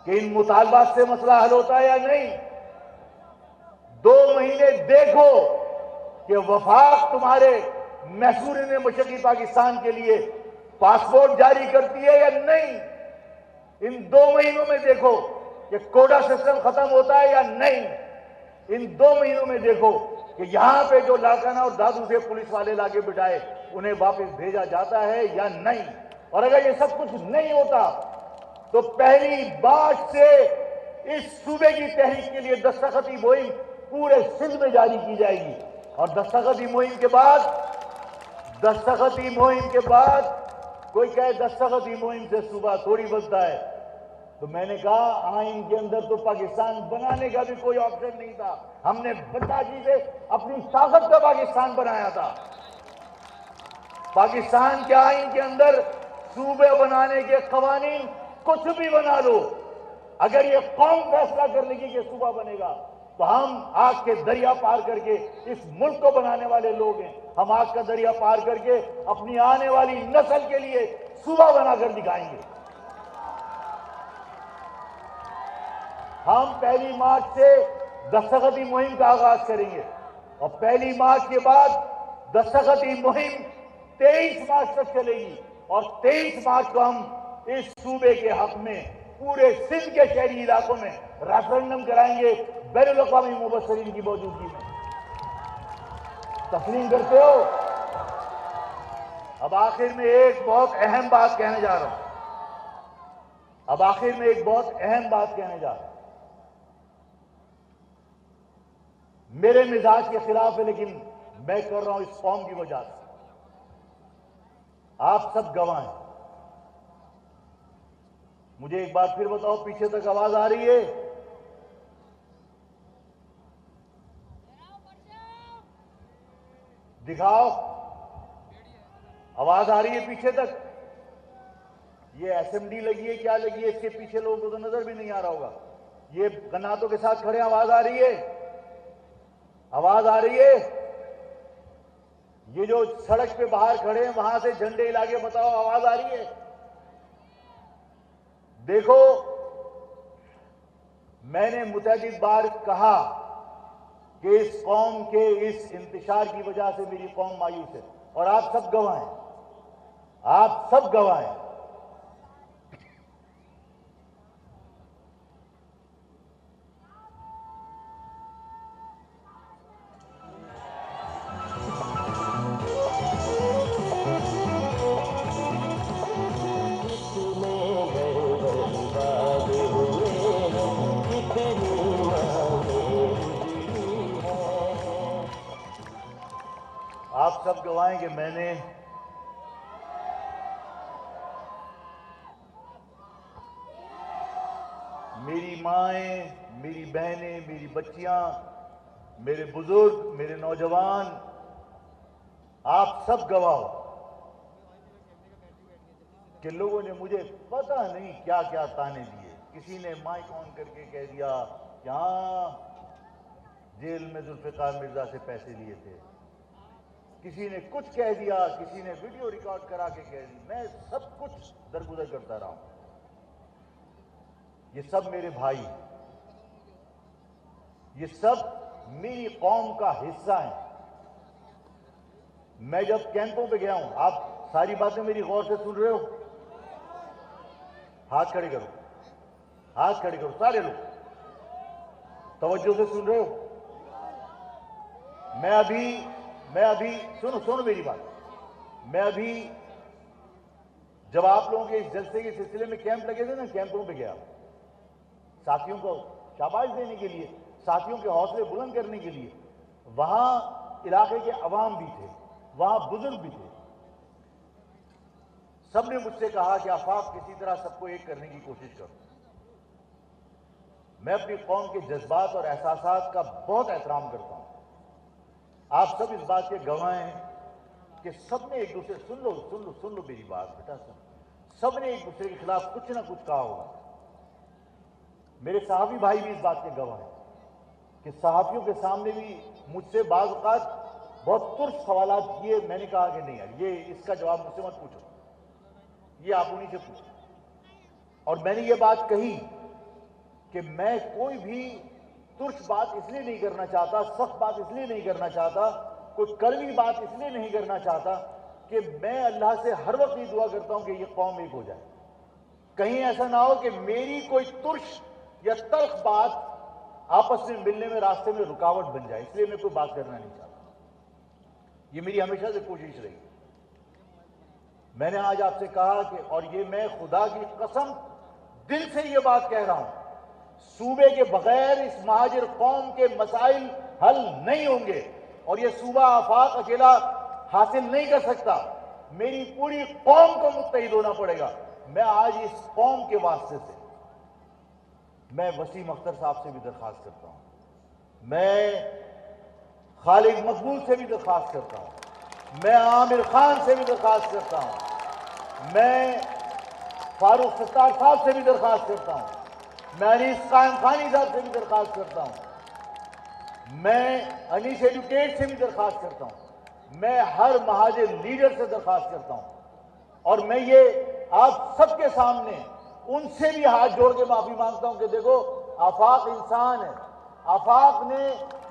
کہ ان مطالبات سے مسئلہ حل ہوتا ہے یا نہیں. 2 مہینے دیکھو کہ وفاق تمہارے محصورین مشرقی پاکستان کے لیے پاسپورٹ جاری کرتی ہے یا نہیں. ان 2 مہینوں میں دیکھو کہ کوڈا سسٹم ختم ہوتا ہے یا نہیں. ان 2 مہینوں میں دیکھو کہ یہاں پہ جو لاکانہ اور دادو سے پولیس والے لاگے بٹھائے انہیں واپس بھیجا جاتا ہے یا نہیں. اور اگر یہ سب کچھ نہیں ہوتا تو 1 مارچ سے اس صوبے کی تحریک کے لیے دستخطی مہم پورے سندھ میں جاری کی جائے گی. اور دستخطی مہم کے بعد کوئی کہے دستخطی مہم سے صوبہ تھوڑی بنتا ہے, تو میں نے کہا آئین کے اندر تو پاکستان بنانے کا بھی کوئی آپشن نہیں تھا. ہم نے بنداجی سے اپنی طاقت کا پاکستان بنایا تھا. پاکستان کے آئین کے اندر صوبے بنانے کے قوانین کچھ بھی بنا لو, اگر یہ قوم فیصلہ کر لے گی کہ صوبہ بنے گا تو ہم آگ کے دریا پار کر کے اس ملک کو بنانے والے لوگ ہیں. ہم آگ کا دریا پار کر کے اپنی آنے والی نسل کے لیے صوبہ بنا کر دکھائیں گے. ہم 1 مارچ سے دستخطی مہم کا آغاز کریں گے, اور 1 مارچ کے بعد دستخطی مہم 23 مارچ تک چلے گی. اور 23 مارچ کو ہم اس صوبے کے حق میں پورے سندھ کے شہری علاقوں میں ریفرنڈم کرائیں گے بین الاقوامی مبصرین کی موجودگی میں. تسلیم کرتے ہو؟ اب آخر میں ایک بہت اہم بات کہنے جا رہا ہوں. میرے مزاج کے خلاف ہے لیکن میں کر رہا ہوں اس قوم کی وجہ سے. آپ سب گواہ ہیں. مجھے ایک بات پھر بتاؤ, پیچھے تک آواز آ رہی ہے؟ دکھاؤ, آواز آ رہی ہے پیچھے تک؟ یہ اسمبلی لگی ہے, کیا لگی ہے؟ اس کے پیچھے لوگوں کو تو نظر بھی نہیں آ رہا ہوگا. یہ گناتوں کے ساتھ کھڑے, آواز آ رہی ہے؟ آواز آ رہی ہے؟ یہ جو سڑک پہ باہر کھڑے ہیں وہاں سے جھنڈے ہلا کے بتاؤ, آواز آ رہی ہے؟ دیکھو, میں نے متعدد بار کہا کہ اس قوم کے اس انتشار کی وجہ سے میری قوم مایوس ہے, اور آپ سب گواہ ہیں. آپ سب گواہ ہیں کہ میں نے میری مائیں, میری بہنیں, میری بچیاں, میرے بزرگ, میرے نوجوان, آپ سب گواہ ہو کہ لوگوں نے مجھے پتہ نہیں کیا کیا تانے دیے. کسی نے مائک آن کر کے کہہ دیا کہ ہاں جیل میں ذوالفقار مرزا سے پیسے لیے تھے. کسی نے کچھ کہہ دیا, کسی نے ویڈیو ریکارڈ کرا کے کہہ دی. میں سب کچھ درگزر کرتا رہا ہوں. یہ سب میرے بھائی, یہ سب میری قوم کا حصہ ہیں. میں جب کیمپوں پہ گیا ہوں, آپ ساری باتیں میری غور سے سن رہے ہو؟ ہاتھ کھڑے کرو سارے لوگ, توجہ سے سن رہے ہو؟ میں ابھی سنو میری بات. میں ابھی جب آپ لوگوں کے اس جلسے کے سلسلے میں کیمپ لگے تھے نا, کیمپوں پہ گیا. ساتھیوں کو شاباش دینے کے لیے، ساتھیوں کے حوصلے بلند کرنے کے لیے۔ وہاں علاقے کے عوام بھی تھے، وہاں بزرگ بھی تھے، سب نے مجھ سے کہا کہ آفاق کسی طرح سب کو ایک کرنے کی کوشش کرو۔ میں اپنی قوم کے جذبات اور احساسات کا بہت احترام کرتا ہوں۔ آپ سب اس بات کے گواہ ہیں کہ سب نے ایک دوسرے سن لو میری بات بیٹا، سب نے ایک دوسرے کے خلاف کچھ نہ کچھ کہا ہوگا۔ میرے صحافی بھائی بھی اس بات کے گواہ ہیں کہ صحافیوں کے سامنے بھی مجھ سے بعض اوقات بہت ترس سوالات کیے، میں نے کہا کہ نہیں یار یہ اس کا جواب مجھ سے مت پوچھو، یہ آپ انہیں سے پوچھو۔ اور میں نے یہ بات کہی کہ میں کوئی بھی ترس بات اس لیے نہیں کرنا چاہتا، سخت بات اس لیے نہیں کرنا چاہتا، کوئی کڑوی بات اس لیے نہیں کرنا چاہتا کہ میں اللہ سے ہر وقت یہ دعا کرتا ہوں کہ یہ قوم ایک ہو جائے۔ کہیں ایسا نہ ہو کہ میری کوئی ترش یا تلخ بات آپس میں ملنے میں راستے میں رکاوٹ بن جائے، اس لیے میں کوئی بات کرنا نہیں چاہتا۔ یہ میری ہمیشہ سے کوشش رہی۔ میں نے آج آپ سے کہا کہ اور یہ میں خدا کی قسم دل سے یہ بات کہہ رہا ہوں، صوبے کے بغیر اس مہاجر قوم کے مسائل حل نہیں ہوں گے، اور یہ صوبہ آفاق اکیلا حاصل نہیں کر سکتا، میری پوری قوم کو متحد ہونا پڑے گا۔ میں آج اس قوم کے واسطے سے میں وسیم اختر صاحب سے بھی درخواست کرتا ہوں، میں خالد مقبول سے بھی درخواست کرتا ہوں، میں عامر خان سے بھی درخواست کرتا ہوں، میں فاروق ستار صاحب سے بھی درخواست کرتا ہوں، میں انیس قائم خانی صاحب سے بھی درخواست کرتا ہوں، میں انیس ایڈوکیٹ سے بھی درخواست کرتا ہوں، میں ہر مہاجر لیڈر سے درخواست کرتا ہوں، اور میں یہ آپ سب کے سامنے ان سے بھی ہاتھ جوڑ کے معافی مانگتا ہوں کہ دیکھو آفاق انسان ہے، آفاق نے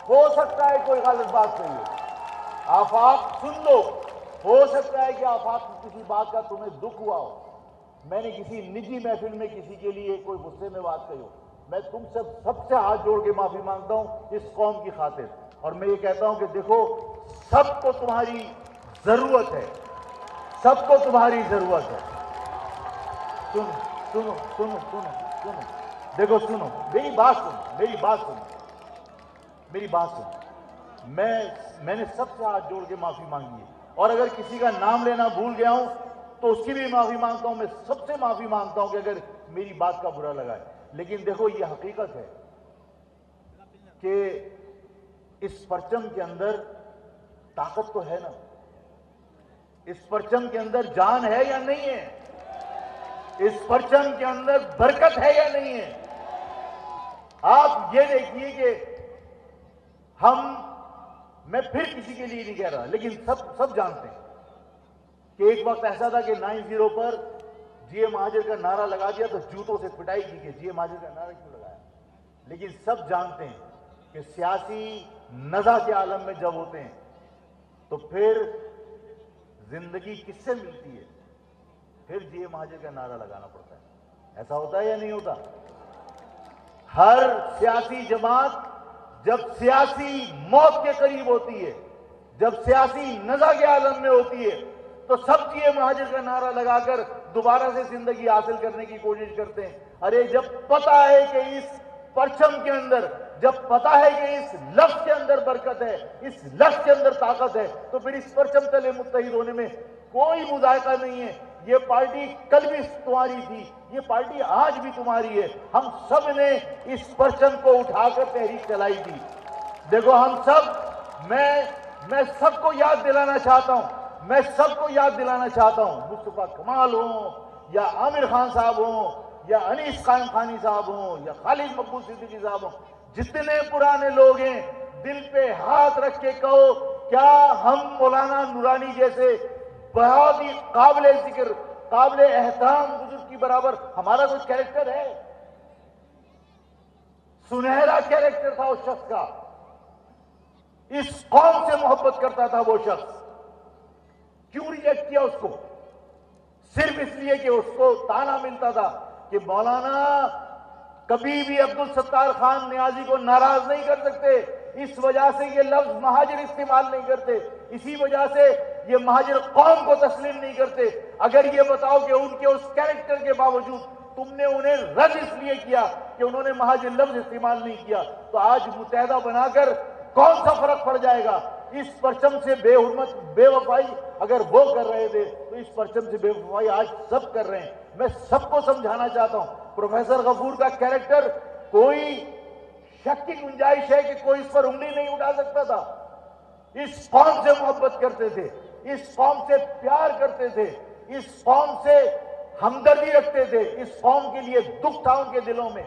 ہو سکتا ہے کوئی غلط بات کہی ہو، آفاق سن لو، ہو سکتا ہے کہ آفاق کی کسی بات کا تمہیں دکھ ہوا ہو، میں نے کسی نجی محفل میں کسی کے لیے کوئی غصے میں بات کہی ہو، میں تم سب سے ہاتھ جوڑ کے معافی مانگتا ہوں اس قوم کی خاطر، اور میں یہ کہتا ہوں کہ دیکھو سب کو تمہاری ضرورت ہے، سب کو تمہاری ضرورت ہے۔ سنو دیکھو، سنو میری بات سنو، میں نے سب سے ہاتھ جوڑ کے معافی مانگی ہے، اور اگر کسی کا نام لینا بھول گیا ہوں تو اس کی بھی معافی مانگتا ہوں، میں سب سے معافی مانگتا ہوں کہ اگر میری بات کا برا لگا ہے، لیکن دیکھو یہ حقیقت ہے کہ اس پرچم کے اندر طاقت تو ہے نا، اس پرچم کے اندر جان ہے یا نہیں ہے، اس پرچم کے اندر برکت ہے یا نہیں ہے۔ آپ یہ دیکھیے کہ میں پھر کسی کے لیے نہیں کہہ رہا، لیکن سب جانتے ہیں کہ ایک وقت ایسا تھا کہ 90 پر جی اے مہاجر کا نعرہ لگا دیا تو جوتوں سے پٹائی کی کہ جی اے مہاجر کا نعرہ کیوں لگایا، لیکن سب جانتے ہیں کہ سیاسی نزاع کے عالم میں جب ہوتے ہیں تو پھر زندگی کس سے ملتی ہے، پھر جی اے مہاجر کا نعرہ لگانا پڑتا ہے۔ ایسا ہوتا ہے یا نہیں ہوتا؟ ہر سیاسی جماعت جب سیاسی موت کے قریب ہوتی ہے، جب سیاسی نزاع کے عالم میں ہوتی ہے تو سب جی اے مہاجر کا نعرہ لگا کر دوبارہ سے زندگی حاصل کرنے کی کوشش کرتے ہیں۔ ارے جب پتہ ہے کہ اس پرچم کے اندر، جب پتہ ہے کہ اس لفظ کے اندر برکت ہے، اس لفظ کے اندر طاقت ہے، تو پھر اس پرچم تلے متحد ہونے میں کوئی مذائقہ نہیں ہے۔ یہ پارٹی کل بھی تمہاری تھی، یہ پارٹی آج بھی تمہاری ہے، ہم سب نے اس پرچم کو اٹھا کر تحریک چلائی تھی۔ دیکھو ہم سب، میں سب کو یاد دلانا چاہتا ہوں، مصطفیٰ کمال ہوں یا عامر خان صاحب ہوں یا انیس قائم خانی صاحب ہوں یا خالد مقبول صدیقی صاحب ہوں، جتنے پرانے لوگ ہیں دل پہ ہاتھ رکھ کے کہو کیا ہم مولانا نورانی جیسے بہت ہی قابل ذکر، قابل احترام بزرگ کی برابر ہمارا کوئی کیریکٹر ہے؟ سنہرا کیریکٹر تھا اس شخص کا، اس قوم سے محبت کرتا تھا وہ شخص، کیوں ریجیکٹ کیا اس کو؟ صرف اس لیے کہ اس کو تانا ملتا تھا کہ مولانا کبھی بھی عبدالستار خان نیازی کو ناراض نہیں کر سکتے، اس وجہ سے یہ لفظ مہاجر استعمال نہیں کرتے، اسی وجہ سے یہ مہاجر قوم کو تسلیم نہیں کرتے۔ اگر یہ بتاؤ کہ ان کے اس کیریکٹر کے باوجود تم نے انہیں رد اس لیے کیا کہ انہوں نے مہاجر لفظ استعمال نہیں کیا، تو آج متحدہ بنا کر کون سا فرق پڑ جائے گا؟ اس پرچم سے بے حرمت بے وفائی اگر وہ کر رہے تھے تو اس پرچم سے بے وفائی آج سب کر رہے ہیں۔ میں سب کو سمجھانا چاہتا ہوں، پروفیسر غفور کا کیریکٹر کوئی شک کی گنجائش ہے کہ کوئی اس پر انگلی نہیں اٹھا سکتا تھا۔ اس قوم سے محبت کرتے تھے، اس قوم سے پیار کرتے تھے، اس قوم سے ہمدردی رکھتے تھے، اس قوم کے لیے دکھ تھا ان کے دلوں میں،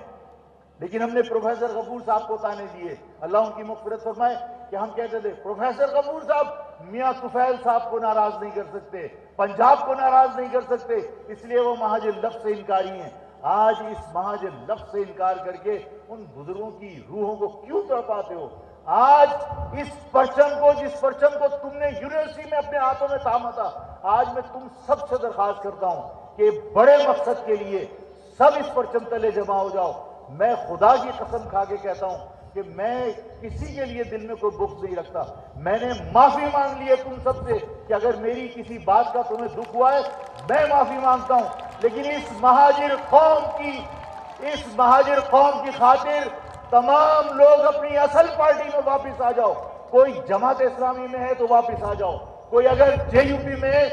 لیکن ہم نے پروفیسر غفور صاحب کو تانے دیے، اللہ ان کی مغفرت فرمائے، کہ ہم کہتے تھے پروفیسر غفور صاحب میاں طفیل صاحب کو ناراض نہیں کر سکتے، پنجاب کو ناراض نہیں کر سکتے، اس لیے وہ مہاجر لفظ سے انکاری ہیں۔ آج اس مہاجر لفظ سے انکار کر کے ان بزرگوں کی روحوں کو کیوں تڑپاتے ہو؟ آج اس پرچم کو، جس پرچم کو تم نے یونیورسٹی میں اپنے ہاتھوں میں تھاما تھا، آج میں تم سب سے درخواست کرتا ہوں کہ بڑے مقصد کے لیے سب اس پرچم تلے جمع ہو جاؤ۔ میں خدا کی قسم کھا کے کہتا ہوں کہ میں کسی کے لیے دل میں کوئی بغض نہیں رکھتا۔ میں نے معافی مانگ لی ہے تم سب سے کہ اگر میری کسی بات کا تمہیں دکھ ہوا ہے میں معافی مانگتا ہوں، لیکن اس مہاجر قوم کی خاطر تمام لوگ اپنی اصل پارٹی میں واپس آ جاؤ۔ کوئی جماعت اسلامی میں ہے تو واپس آ جاؤ، کوئی اگر JUP میں ہے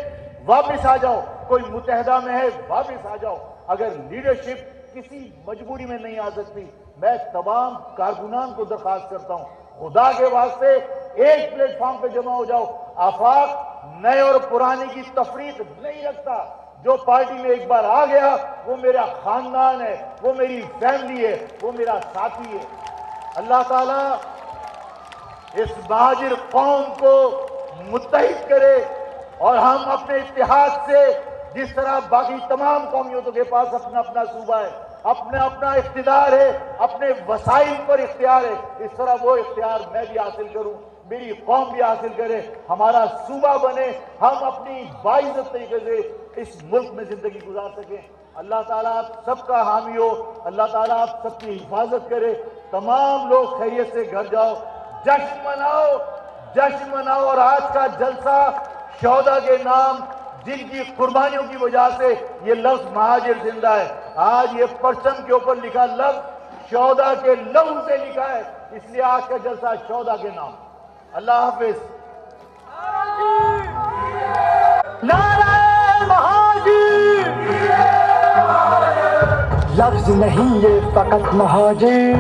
واپس آ جاؤ، کوئی متحدہ میں ہے واپس آ جاؤ۔ اگر لیڈرشپ کسی مجبوری میں نہیں آ سکتی، میں تمام کارکنان کو درخواست کرتا ہوں خدا کے واسطے ایک پلیٹ فارم پہ جمع ہو جاؤ۔ آفاق نئے اور پرانے کی تفریق نہیں رکھتا، جو پارٹی میں ایک بار آ گیا وہ میرا خاندان ہے، وہ میری فیملی ہے، وہ میرا ساتھی ہے۔ اللہ تعالیٰ اس مہاجر قوم کو متحد کرے اور ہم اپنے اتحاد سے، جس طرح باقی تمام قومیتوں کے پاس اپنا اپنا صوبہ ہے، اپنا اپنا اقتدار ہے، اپنے وسائل پر اختیار ہے، اس طرح وہ اختیار میں بھی حاصل کروں، میری قوم بھی حاصل کرے، ہمارا صوبہ بنے، ہم اپنی باعزت طریقے سے اس ملک میں زندگی گزار سکیں۔ اللہ تعالیٰ آپ سب کا حامی ہو، اللہ تعالیٰ آپ سب کی حفاظت کرے، تمام لوگ خیریت سے گھر جاؤ، جشن مناؤ، اور آج کا جلسہ شہداء کے نام جن کی قربانیوں کی وجہ سے یہ لفظ مہاجر زندہ ہے، آج یہ پرچم کے اوپر لکھا لفظ شہداء کے لہو سے لکھا ہے، اس لیے آج کا جلسہ شہداء کے نام۔ اللہ حافظ۔ نعرہ مہاجر، لفظ نہیں یہ فقط مہاجر،